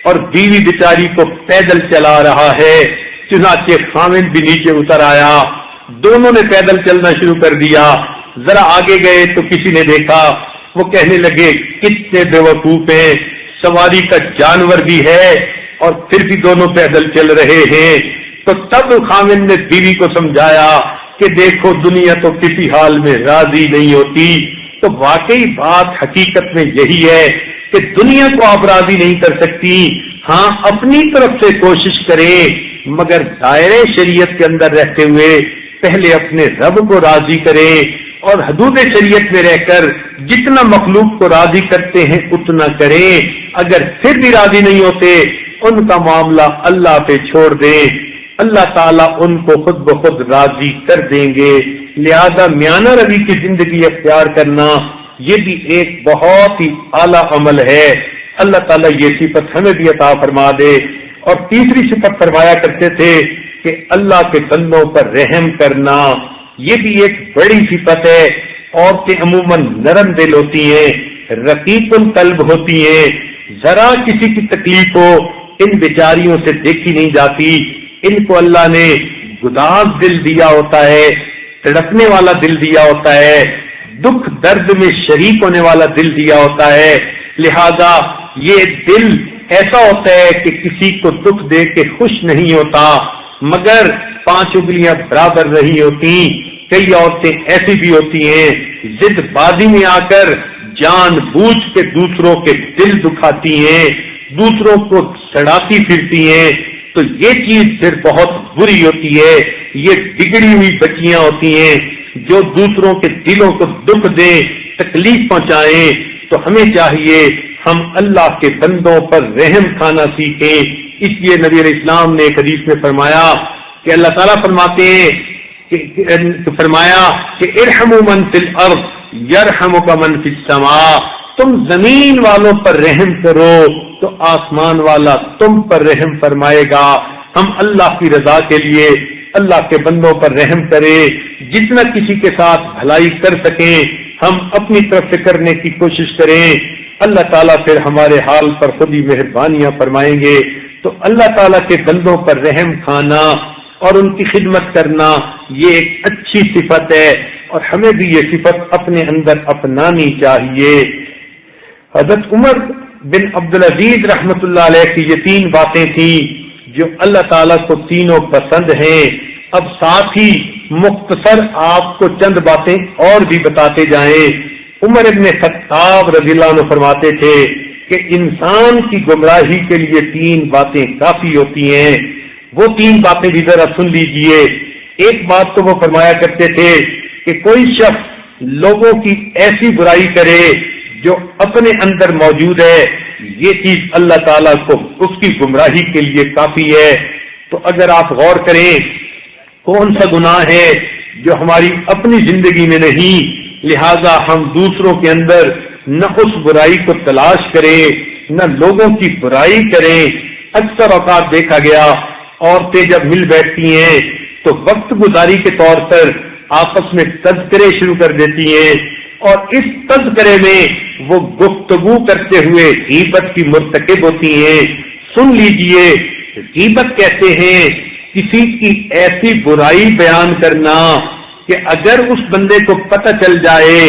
اور بیوی بیچاری کو پیدل چلا رہا ہے۔ چنانچہ خاوند بھی نیچے اتر آیا، دونوں نے پیدل چلنا شروع کر دیا۔ ذرا آگے گئے تو کسی نے دیکھا، وہ کہنے لگے کتنے بے وقوف ہیں، سواری کا جانور بھی ہے اور پھر بھی دونوں پیدل چل رہے ہیں۔ تو تب خاوند نے بیوی کو سمجھایا کہ دیکھو دنیا تو کسی حال میں راضی نہیں ہوتی. تو واقعی بات حقیقت میں یہی ہے کہ دنیا کو آپ راضی نہیں کر سکتی. ہاں اپنی طرف سے کوشش کریں مگر دائرے شریعت کے اندر رہتے ہوئے پہلے اپنے رب کو راضی کریں اور حدود شریعت میں رہ کر جتنا مخلوق کو راضی کرتے ہیں اتنا کریں. اگر پھر بھی راضی نہیں ہوتے ان کا معاملہ اللہ پہ چھوڑ دیں, اللہ تعالیٰ ان کو خود بخود راضی کر دیں گے. لہذا میانہ روی کی زندگی اختیار کرنا یہ بھی ایک بہت ہی اعلیٰ عمل ہے. اللہ تعالیٰ یہ صفت ہمیں بھی عطا فرما دے. اور تیسری صفت فرمایا کرتے تھے کہ اللہ کے بندوں پر رحم کرنا, یہ بھی ایک بڑی صفت ہے. عورتیں عموماً نرم دل ہوتی ہیں, رقیق القلب ہوتی ہیں, ذرا کسی کی تکلیف ہو ان بیچاریوں سے دیکھی نہیں جاتی. ان کو اللہ نے گداز دل دیا ہوتا ہے, تڑپنے والا دل دیا ہوتا ہے, دکھ درد میں شریک ہونے والا دل دیا ہوتا ہے. لہذا یہ دل ایسا ہوتا ہے کہ کسی کو دکھ دے کے خوش نہیں ہوتا مگر 5 انگلیاں برابر نہیں ہوتی. کئی عورتیں ایسی بھی ہوتی ہیں ضد بازی میں آ کر جان بوجھ کے دوسروں کے دل دکھاتی ہیں, دوسروں کو سڑاتی پھرتی ہیں. تو یہ چیز پھر بہت بری ہوتی ہے. یہ بگڑی ہوئی بچیاں ہوتی ہیں جو دوسروں کے دلوں کو دکھ دیں, تکلیف پہنچائیں. تو ہمیں چاہیے ہم اللہ کے بندوں پر رحم کھانا سیکھیں. اس لیے نبی علیہ السلام نے ایک حدیث میں فرمایا کہ اللہ تعالیٰ فرماتے ہیں فرمایا کہ ارحموا من فی الارض یرحمک من فی السماء, تم زمین والوں پر رحم کرو تو آسمان والا تم پر رحم فرمائے گا. ہم اللہ کی رضا کے لیے اللہ کے بندوں پر رحم کریں, جتنا کسی کے ساتھ بھلائی کر سکیں ہم اپنی طرف سے کرنے کی کوشش کریں. اللہ تعالیٰ پھر ہمارے حال پر خود ہی مہربانیاں فرمائیں گے. تو اللہ تعالیٰ کے بندوں پر رحم کھانا اور ان کی خدمت کرنا یہ ایک اچھی صفت ہے اور ہمیں بھی یہ صفت اپنے اندر اپنانی چاہیے. حضرت عمر بن عبدالعزیز رحمت اللہ علیہ کی یہ 3 باتیں تھیں جو اللہ تعالیٰ کو تینوں پسند ہیں. اب ساتھ ہی مختصر آپ کو چند باتیں اور بھی بتاتے جائیں. عمر ابن خطاب رضی اللہ عنہ فرماتے تھے کہ انسان کی گمراہی کے لیے 3 باتیں کافی ہوتی ہیں. وہ 3 باتیں بھی ذرا سن لیجئے. ایک بات تو وہ فرمایا کرتے تھے کہ کوئی شخص لوگوں کی ایسی برائی کرے جو اپنے اندر موجود ہے, یہ چیز اللہ تعالیٰ کو اس کی گمراہی کے لیے کافی ہے. تو اگر آپ غور کریں کون سا گناہ ہے جو ہماری اپنی زندگی میں نہیں, لہذا ہم دوسروں کے اندر نہ اس برائی کو تلاش کریں نہ لوگوں کی برائی کریں. اکثر اوقات دیکھا گیا عورتیں جب مل بیٹھتی ہیں تو وقت گزاری کے طور پر آپس میں تذکرے شروع کر دیتی ہیں اور اس تذکرے میں وہ گفتگو کرتے ہوئے غیبت کی مرتکب ہوتی ہیں. سن لیجئے, غیبت کہتے ہیں کسی کی ایسی برائی بیان کرنا کہ اگر اس بندے کو پتہ چل جائے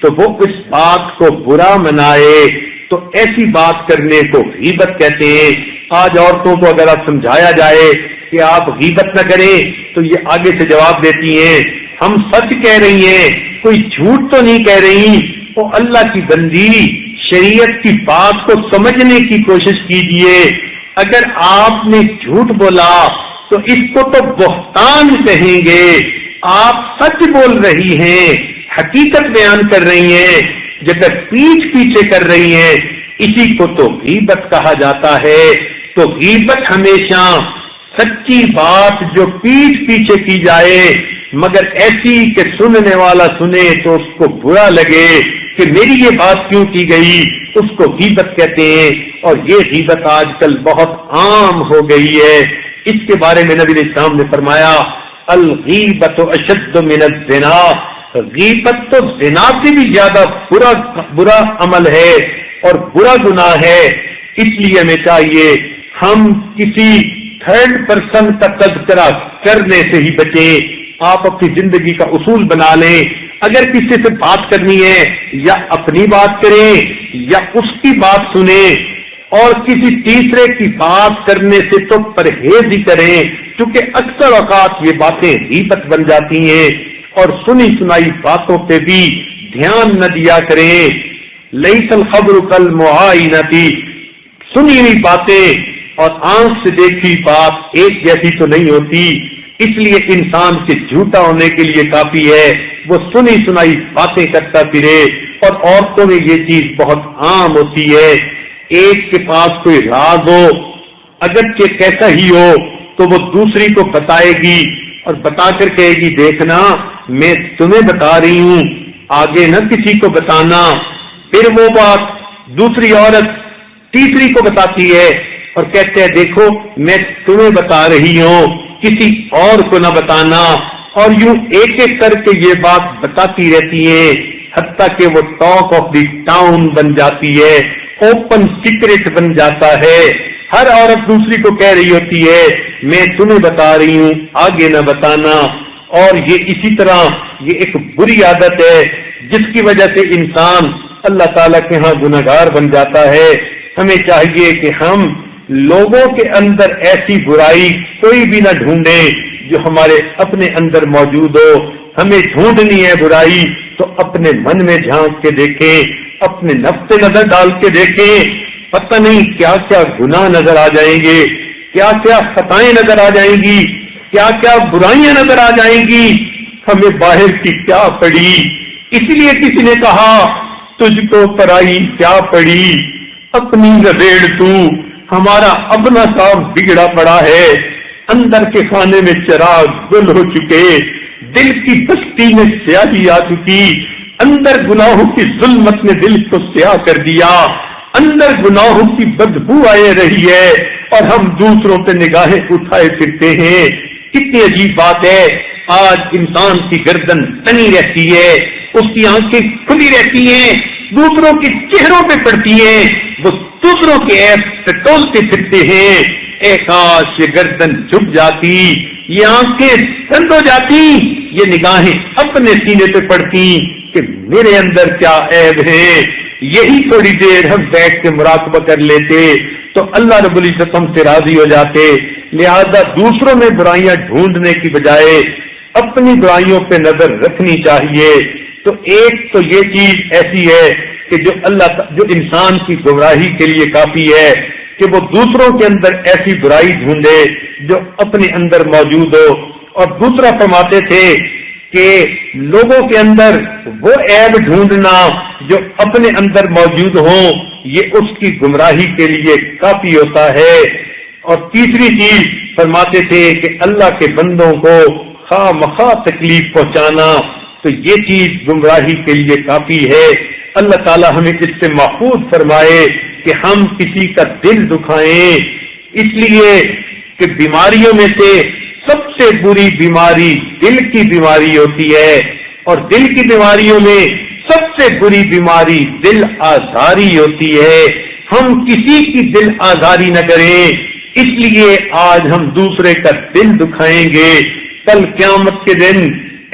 تو وہ اس بات کو برا منائے, تو ایسی بات کرنے کو غیبت کہتے ہیں. آج عورتوں کو اگر آپ سمجھایا جائے کہ آپ غیبت نہ کریں تو یہ آگے سے جواب دیتی ہیں ہم سچ کہہ رہی ہیں, کوئی جھوٹ تو نہیں کہہ رہی. وہ اللہ کی بندی شریعت کی بات کو سمجھنے کی کوشش کیجئے. اگر آپ نے جھوٹ بولا تو اس کو تو بہتان کہیں گے. آپ سچ بول رہی ہیں, حقیقت بیان کر رہی ہیں, جب پیچھے پیچھے کر رہی ہیں, اسی کو تو غیبت کہا جاتا ہے. تو غیبت ہمیشہ سچی بات جو پیچھے کی جائے مگر ایسی کہ سننے والا سنے تو اس کو برا لگے کہ میری یہ بات کیوں کی گئی, اس کو غیبت کہتے ہیں. اور یہ غیبت آج کل بہت عام ہو گئی ہے. اس کے بارے میں نبی علیہ السلام نے فرمایا الغیبت اشد من الزنا, غیبت تو زنا سے بھی زیادہ برا عمل ہے اور برا گناہ ہے. اس لیے ہمیں چاہیے ہم کسی 3rd پرسن کا تذکرہ کرنے سے ہی بچیں. آپ اپنی زندگی کا اصول بنا لیں, اگر کسی سے بات کرنی ہے یا اپنی بات کریں یا اس کی بات سنیں, اور کسی تیسرے کی بات کرنے سے تو پرہیز ہی کریں. چونکہ اکثر اوقات یہ باتیں غیبت بن جاتی ہیں اور سنی سنائی باتوں پہ بھی دھیان نہ دیا کریں. لیس الخبر کالمعائنۃ، سنی ہوئی باتیں اور آنکھ سے دیکھی بات ایک جیسی تو نہیں ہوتی. اس لیے انسان کے جھوٹا ہونے کے لیے کافی ہے وہ سنی سنائی باتیں کرتا پھرے. اور عورتوں میں یہ چیز بہت عام ہوتی ہے. ایک کے پاس کوئی راز ہو اگرچہ کیسا ہی ہو تو وہ دوسری کو بتائے گی اور بتا کر کہے گی دیکھنا میں تمہیں بتا رہی ہوں، آگے نہ کسی کو بتانا. پھر وہ بات دوسری عورت تیسری کو بتاتی ہے اور کہتے ہیں دیکھو میں تمہیں بتا رہی ہوں، کسی اور کو نہ بتانا. اور یوں ایک ایک کر کے یہ بات بتاتی رہتی ہیں حتیٰ کہ وہ ٹاک آف دی ٹاؤن بن جاتی ہے، اوپن سیکرٹ بن جاتا ہے. ہر عورت دوسری کو کہہ رہی ہوتی ہے میں تمہیں بتا رہی ہوں، آگے نہ بتانا. اور یہ اسی طرح یہ ایک بری عادت ہے جس کی وجہ سے انسان اللہ تعالیٰ کے ہاں گناہگار بن جاتا ہے. ہمیں چاہیے کہ ہم لوگوں کے اندر ایسی برائی کوئی بھی نہ ڈھونڈیں جو ہمارے اپنے اندر موجود ہو. ہمیں ڈھونڈنی ہے برائی تو اپنے من میں جھانک کے دیکھیں، اپنے نفس پہ نظر ڈال کے دیکھیں. پتہ نہیں کیا کیا گناہ نظر آ جائیں گے، کیا کیا خطائیں نظر آ جائیں گی، کیا کیا برائیاں نظر آ جائیں گی. ہمیں باہر کی کیا پڑی. اس لیے کسی نے کہا تجھ کو پرائی کیا پڑی، اپنی ربیڑ تو، ہمارا اپنا کام بگڑا پڑا ہے. اندر کے خانے میں چراغ گل ہو چکے، دل کی بستی میں سیاہی آ چکی. اندر گناہوں کی ظلمت نے دل کو سیاہ کر دیا، اندر گناہوں کی بدبو آئے رہی ہے اور ہم دوسروں پہ نگاہیں اٹھائے پھرتے ہیں. کتنی عجیب بات ہے. آج انسان کی گردن تنی رہتی ہے، اس کی آنکھیں کھلی رہتی ہیں، دوسروں کے چہروں پہ پڑتی ہیں، وہ دوسروں کے عیب پہ تولتے پھرتے ہیں. اے کاش یہ گردن جھک جاتی، یہ آنکھیں بند ہو جاتی، یہ نگاہیں اپنے سینے پہ پڑتی کہ میرے اندر کیا عیب ہے. یہی تھوڑی دیر ہم بیٹھ کے مراقبہ کر لیتے تو اللہ رب العزت ہم سے راضی ہو جاتے. لہذا دوسروں میں برائیاں ڈھونڈنے کی بجائے اپنی برائیوں پہ نظر رکھنی چاہیے. تو ایک تو یہ چیز ایسی ہے کہ جو انسان کی گمراہی کے لیے کافی ہے کہ وہ دوسروں کے اندر ایسی برائی ڈھونڈے جو اپنے اندر موجود ہو. اور دوسرا فرماتے تھے کہ لوگوں کے اندر وہ عیب ڈھونڈنا جو اپنے اندر موجود ہوں یہ اس کی گمراہی کے لیے کافی ہوتا ہے. اور تیسری چیز فرماتے تھے کہ اللہ کے بندوں کو خواہ مخواہ تکلیف پہنچانا تو یہ چیز گمراہی کے لیے کافی ہے. اللہ تعالی ہمیں اس سے محفوظ فرمائے کہ ہم کسی کا دل دکھائیں. اس لیے کہ بیماریوں میں سے سب سے بری بیماری دل کی بیماری ہوتی ہے، اور دل کی بیماریوں میں سب سے بری بیماری دل آزاری ہوتی ہے. ہم کسی کی دل آزاری نہ کریں، اس لیے آج ہم دوسرے کا دل دکھائیں گے. کل قیامت کے دن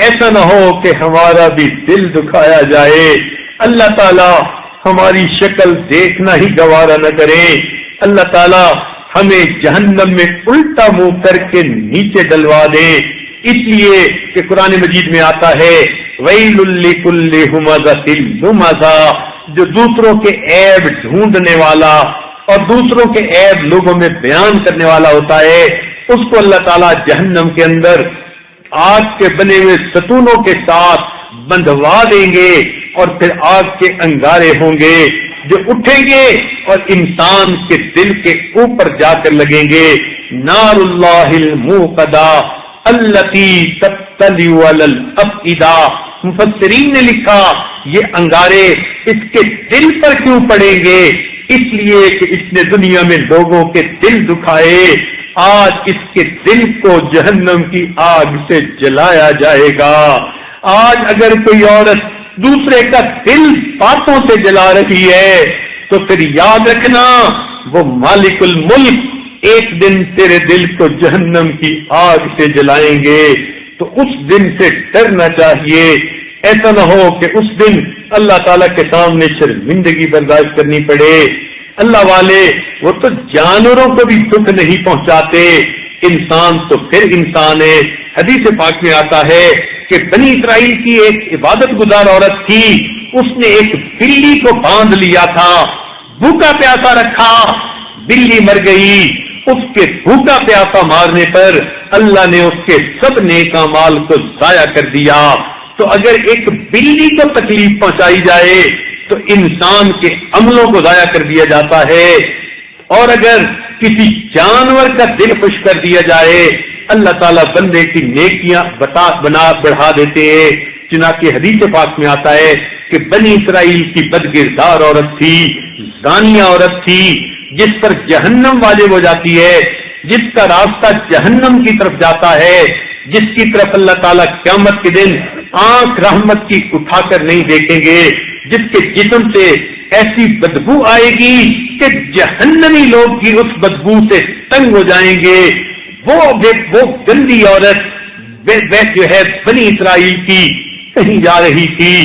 ایسا نہ ہو کہ ہمارا بھی دل دکھایا جائے. اللہ تعالیٰ ہماری شکل دیکھنا ہی گوارا نہ کرے. اللہ تعالیٰ ہمیں جہنم میں الٹا منہ کر کے نیچے ڈلوا دے. اس لیے کہ قرآن مجید میں آتا ہے ویل لکل ہمزۃ لمزہ، جو دوسروں کے عیب ڈھونڈنے والا اور دوسروں کے عیب لوگوں میں بیان کرنے والا ہوتا ہے، اس کو اللہ تعالیٰ جہنم کے اندر آگ کے بنے ہوئے ستونوں کے ساتھ بندھوا دیں گے اور پھر آگ کے انگارے ہوں گے جو اٹھیں گے اور انسان کے دل کے اوپر جا کر لگیں گے. نار اللہ الموقدہ التی تطلع علی الافئدہ. مفسرین نے لکھا یہ انگارے اس کے دل پر کیوں پڑیں گے؟ اس لیے کہ اس نے دنیا میں لوگوں کے دل دکھائے. آج اس کے دل کو جہنم کی آگ سے جلایا جائے گا. آج اگر کوئی عورت دوسرے کا دل باتوں سے جلا رہی ہے تو پھر یاد رکھنا وہ مالک الملک ایک دن تیرے دل کو جہنم کی آگ سے جلائیں گے. تو اس دن سے ڈرنا چاہیے. ایسا نہ ہو کہ اس دن اللہ تعالیٰ کے سامنے شرمندگی برداشت کرنی پڑے. اللہ والے وہ تو جانوروں کو بھی دکھ نہیں پہنچاتے، انسان تو پھر انسان ہے۔ حدیث پاک میں آتا ہے کہ بنی اسرائیل کی ایک عبادت گزار عورت تھی، اس نے ایک بلی کو باندھ لیا تھا، بھوکا پیاسا رکھا، بلی مر گئی۔ اس کے بھوکا پیاسا مارنے پر اللہ نے اس کے سب نیک اعمال کو ضائع کر دیا۔ تو اگر ایک بلی کو تکلیف پہنچائی جائے تو انسان کے عملوں کو ضائع کر دیا جاتا ہے، اور اگر کسی جانور کا دل خوش کر دیا جائے اللہ تعالیٰ بندے کی نیکیاں بڑھا دیتے ہیں۔ چنانچہ حدیث پاک میں آتا ہے کہ بنی اسرائیل کی بدکردار عورت تھی، زانیہ عورت تھی، جس پر جہنم واجب ہو جاتی ہے، جس کا راستہ جہنم کی طرف جاتا ہے، جس کی طرف اللہ تعالیٰ قیامت کے دن آنکھ رحمت کی اٹھا کر نہیں دیکھیں گے، جس کے جسم سے ایسی بدبو آئے گی کہ جہنمی لوگ بھی اس بدبو سے تنگ ہو جائیں گے۔ وہ گندی عورت جو ہے بنی اسرائیل کی کہیں جا رہی تھی،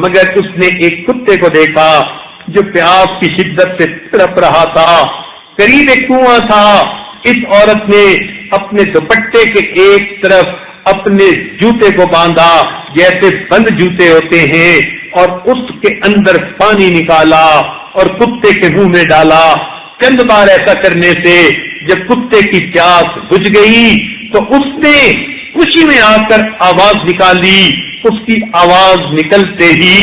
مگر اس نے ایک کتے کو دیکھا جو پیاس کی شدت سے تڑپ رہا تھا، قریب ایک کنواں تھا۔ اس عورت نے اپنے دوپٹے کے ایک طرف اپنے جوتے کو باندھا جیسے بند جوتے ہوتے ہیں، اور اس کے اندر پانی نکالا اور کتے کے منہ میں ڈالا۔ چند بار ایسا کرنے سے جب کتے کی پیاس بجھ گئی تو اس نے خوشی میں آ کر آواز نکالی۔ اس کی آواز نکلتے ہی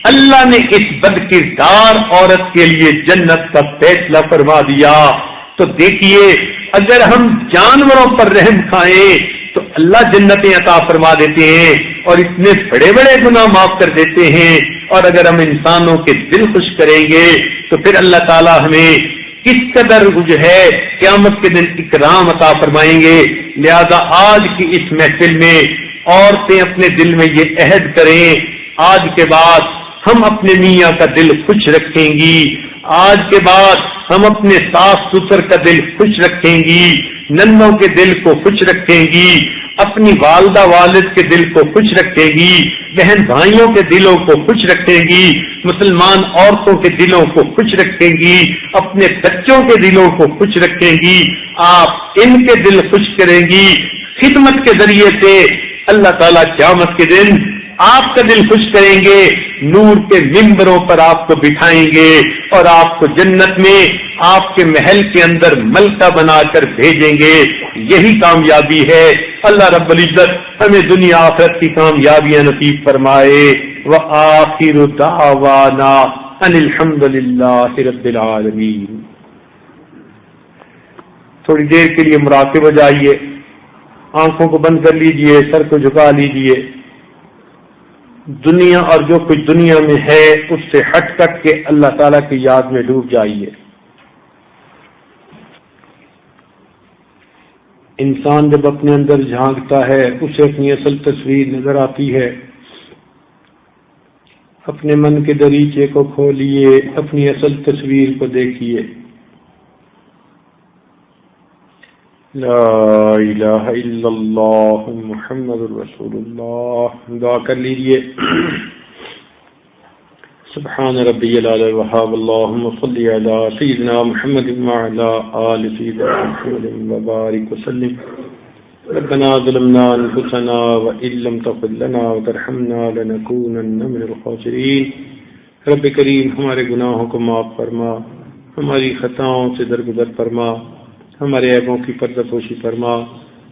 اللہ نے اس بدکردار عورت کے لیے جنت کا فیصلہ فرما دیا۔ تو دیکھیے، اگر ہم جانوروں پر رحم کھائیں تو اللہ جنتیں عطا فرما دیتے ہیں اور اتنے بڑے بڑے گناہ معاف کر دیتے ہیں، اور اگر ہم انسانوں کے دل خوش کریں گے تو پھر اللہ تعالیٰ ہمیں کس قدر جو ہے قیامت کے دن اکرام عطا فرمائیں گے۔ لہذا آج کی اس محفل میں عورتیں اپنے دل میں یہ عہد کریں، آج کے بعد ہم اپنے میاں کا دل خوش رکھیں گی، آج کے بعد ہم اپنے ساس سسر کا دل خوش رکھیں گی، ننوں کے دل کو خوش رکھیں گی، اپنی والدہ والد کے دل کو خوش رکھیں گی، بہن بھائیوں کے دلوں کو خوش رکھیں گی، مسلمان عورتوں کے دلوں کو خوش رکھیں گی، اپنے بچوں کے دلوں کو خوش رکھیں گی۔ آپ ان کے دل خوش کریں گی، خدمت کے ذریعے سے اللہ تعالیٰ قیامت کے دن آپ کا دل خوش کریں گے، نور کے ممبروں پر آپ کو بٹھائیں گے اور آپ کو جنت میں آپ کے محل کے اندر ملکہ بنا کر بھیجیں گے۔ یہی کامیابی ہے۔ اللہ رب العزت ہمیں دنیا آخرت کی کامیابیاں نصیب فرمائے۔ وآخر دعوانا ان الحمد للہ رب العالمین۔ تھوڑی دیر کے لیے مراقب ہو جائیے، آنکھوں کو بند کر لیجئے، سر کو جھکا لیجئے، دنیا اور جو کچھ دنیا میں ہے اس سے ہٹ کٹ کے اللہ تعالیٰ کی یاد میں ڈوب جائیے۔ انسان جب اپنے اندر جھانکتا ہے اسے اپنی اصل تصویر نظر آتی ہے۔ اپنے من کے دریچے کو کھولیے، اپنی اصل تصویر کو دیکھیے۔ لا الہ الا اللہ محمد رسول اللہ۔ دعا کر لیجئے۔ سبحان ربی العلی الوہاب، اللہم صلی علی سیدنا محمد وعلی آل سیدنا محمد وبارک وسلم۔ ربنا ظلمنا انفسنا وان لم تغفر لنا وترحمنا لنکونن من الخاسرین۔ رب کریم ہمارے گناہوں کو معاف فرما، ہماری خطاؤں سے درگزر فرما، ہمارے عیبوں کی پردہ پوشی فرما۔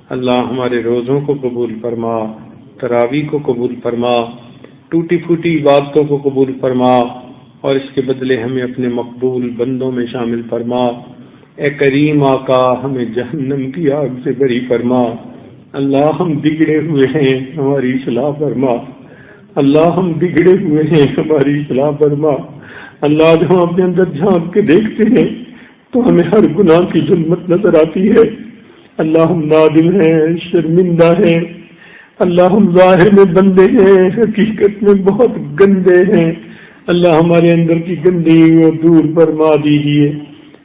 اللہ ہمارے روزوں کو قبول فرما، تراویح کو قبول فرما، ٹوٹی پھوٹی عبادتوں کو قبول فرما، اور اس کے بدلے ہمیں اپنے مقبول بندوں میں شامل فرما۔ اے کریم آقا ہمیں جہنم کی آگ سے بری فرما۔ اللہ ہم بگڑے ہوئے ہیں، ہماری اصلاح فرما۔ اللہ ہم بگڑے ہوئے ہیں، ہماری اصلاح فرما۔ اللہ جب ہم اپنے اندر جھانک کے دیکھتے ہیں تو ہمیں ہر گناہ کی ظلمت نظر آتی ہے۔ اللہ ہم نادم ہیں، شرمندہ ہیں۔ اللہ ہم ظاہر میں بندے ہیں، حقیقت میں بہت گندے ہیں۔ اللہ ہمارے اندر کی گندگی کو دور فرما دیجیے۔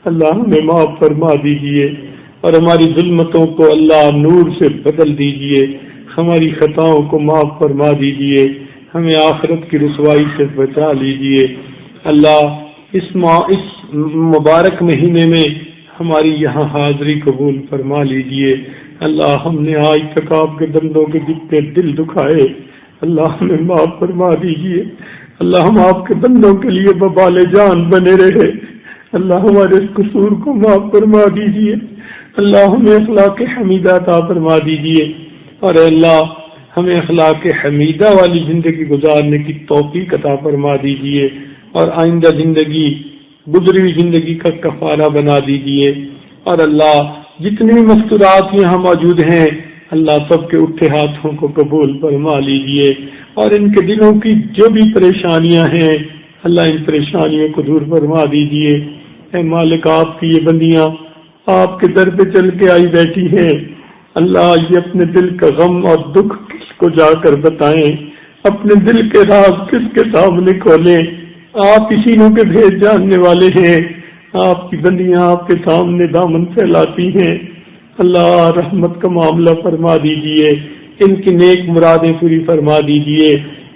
اللہ ہمیں معاف فرما دیجیے اور ہماری ظلمتوں کو اللہ نور سے بدل دیجیے۔ ہماری خطاؤں کو معاف فرما دیجیے، ہمیں آخرت کی رسوائی سے بچا لیجیے۔ اللہ اس مبارک مہینے میں ہماری یہاں حاضری قبول فرما لیجئے۔ اللہ ہم نے آج تک آپ کے بندوں کے جتنے دل دکھائے اللہ ہمیں معاف فرما دیجئے۔ اللہ ہم آپ کے بندوں کے لیے وبال جان بنے رہے، اللہ ہمارے اس قصور کو معاف فرما دیجئے۔ اللہ ہمیں اخلاق حمیدہ عطا فرما دیجئے، اور اے اللہ ہمیں اخلاق حمیدہ والی زندگی گزارنے کی توفیق عطا فرما دیجئے، اور آئندہ زندگی گزری ہوئی زندگی کا کفارہ بنا دیجئے۔ اور اللہ جتنی بھی مستورات یہاں موجود ہیں اللہ سب کے اٹھے ہاتھوں کو قبول فرما لیجئے، اور ان کے دلوں کی جو بھی پریشانیاں ہیں اللہ ان پریشانیوں کو دور فرما دیجئے۔ اے مالک آپ کی یہ بندیاں آپ کے در پہ چل کے آئی بیٹھی ہیں، اللہ یہ اپنے دل کا غم اور دکھ کس کو جا کر بتائیں، اپنے دل کے راز کس کے سامنے کھولیں؟ آپ اسی کے بھید جاننے والے ہیں۔ آپ کی بندیاں آپ کے سامنے دامن پھیلاتی ہیں، اللہ رحمت کا معاملہ فرما دیجئے، ان کی نیک مرادیں پوری فرما دیجئے،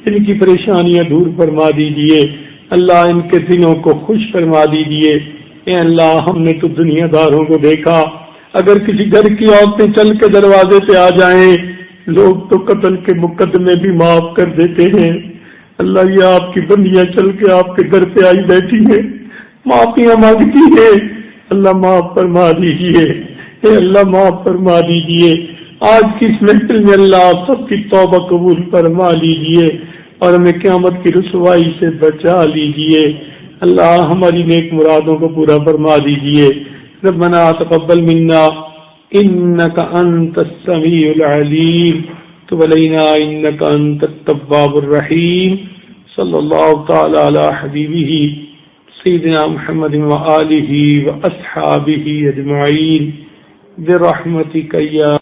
ان کی پریشانیاں دور فرما دیجئے، اللہ ان کے دلوں کو خوش فرما دیجئے۔ اے اللہ ہم نے تو دنیا داروں کو دیکھا، اگر کسی گھر کی عورتیں چل کے دروازے پہ آ جائیں لوگ تو قتل کے مقدمے بھی معاف کر دیتے ہیں۔ اللہ یہ آپ کی بندیاں چل کے آپ کے گھر پہ آئی بیٹھی ہیں، معافیاں مانگتی ہیں، اللہ معاف فرما دیجئے، اے اللہ معاف فرما دیجئے۔ آج کی اس محفل میں اللہ آپ سب کی توبہ قبول فرما لیجئے، اور ہمیں قیامت کی رسوائی سے بچا لیجئے۔ اللہ ہماری نیک مرادوں کو پورا فرما دیجئے۔ ربنا تقبل منا انك انت السميع العليم تب علينا انك انت التواب الرحيم صلى الله تعالى على حبيبه سيدنا محمد وآله وأصحابه أجمعين برحمتك يا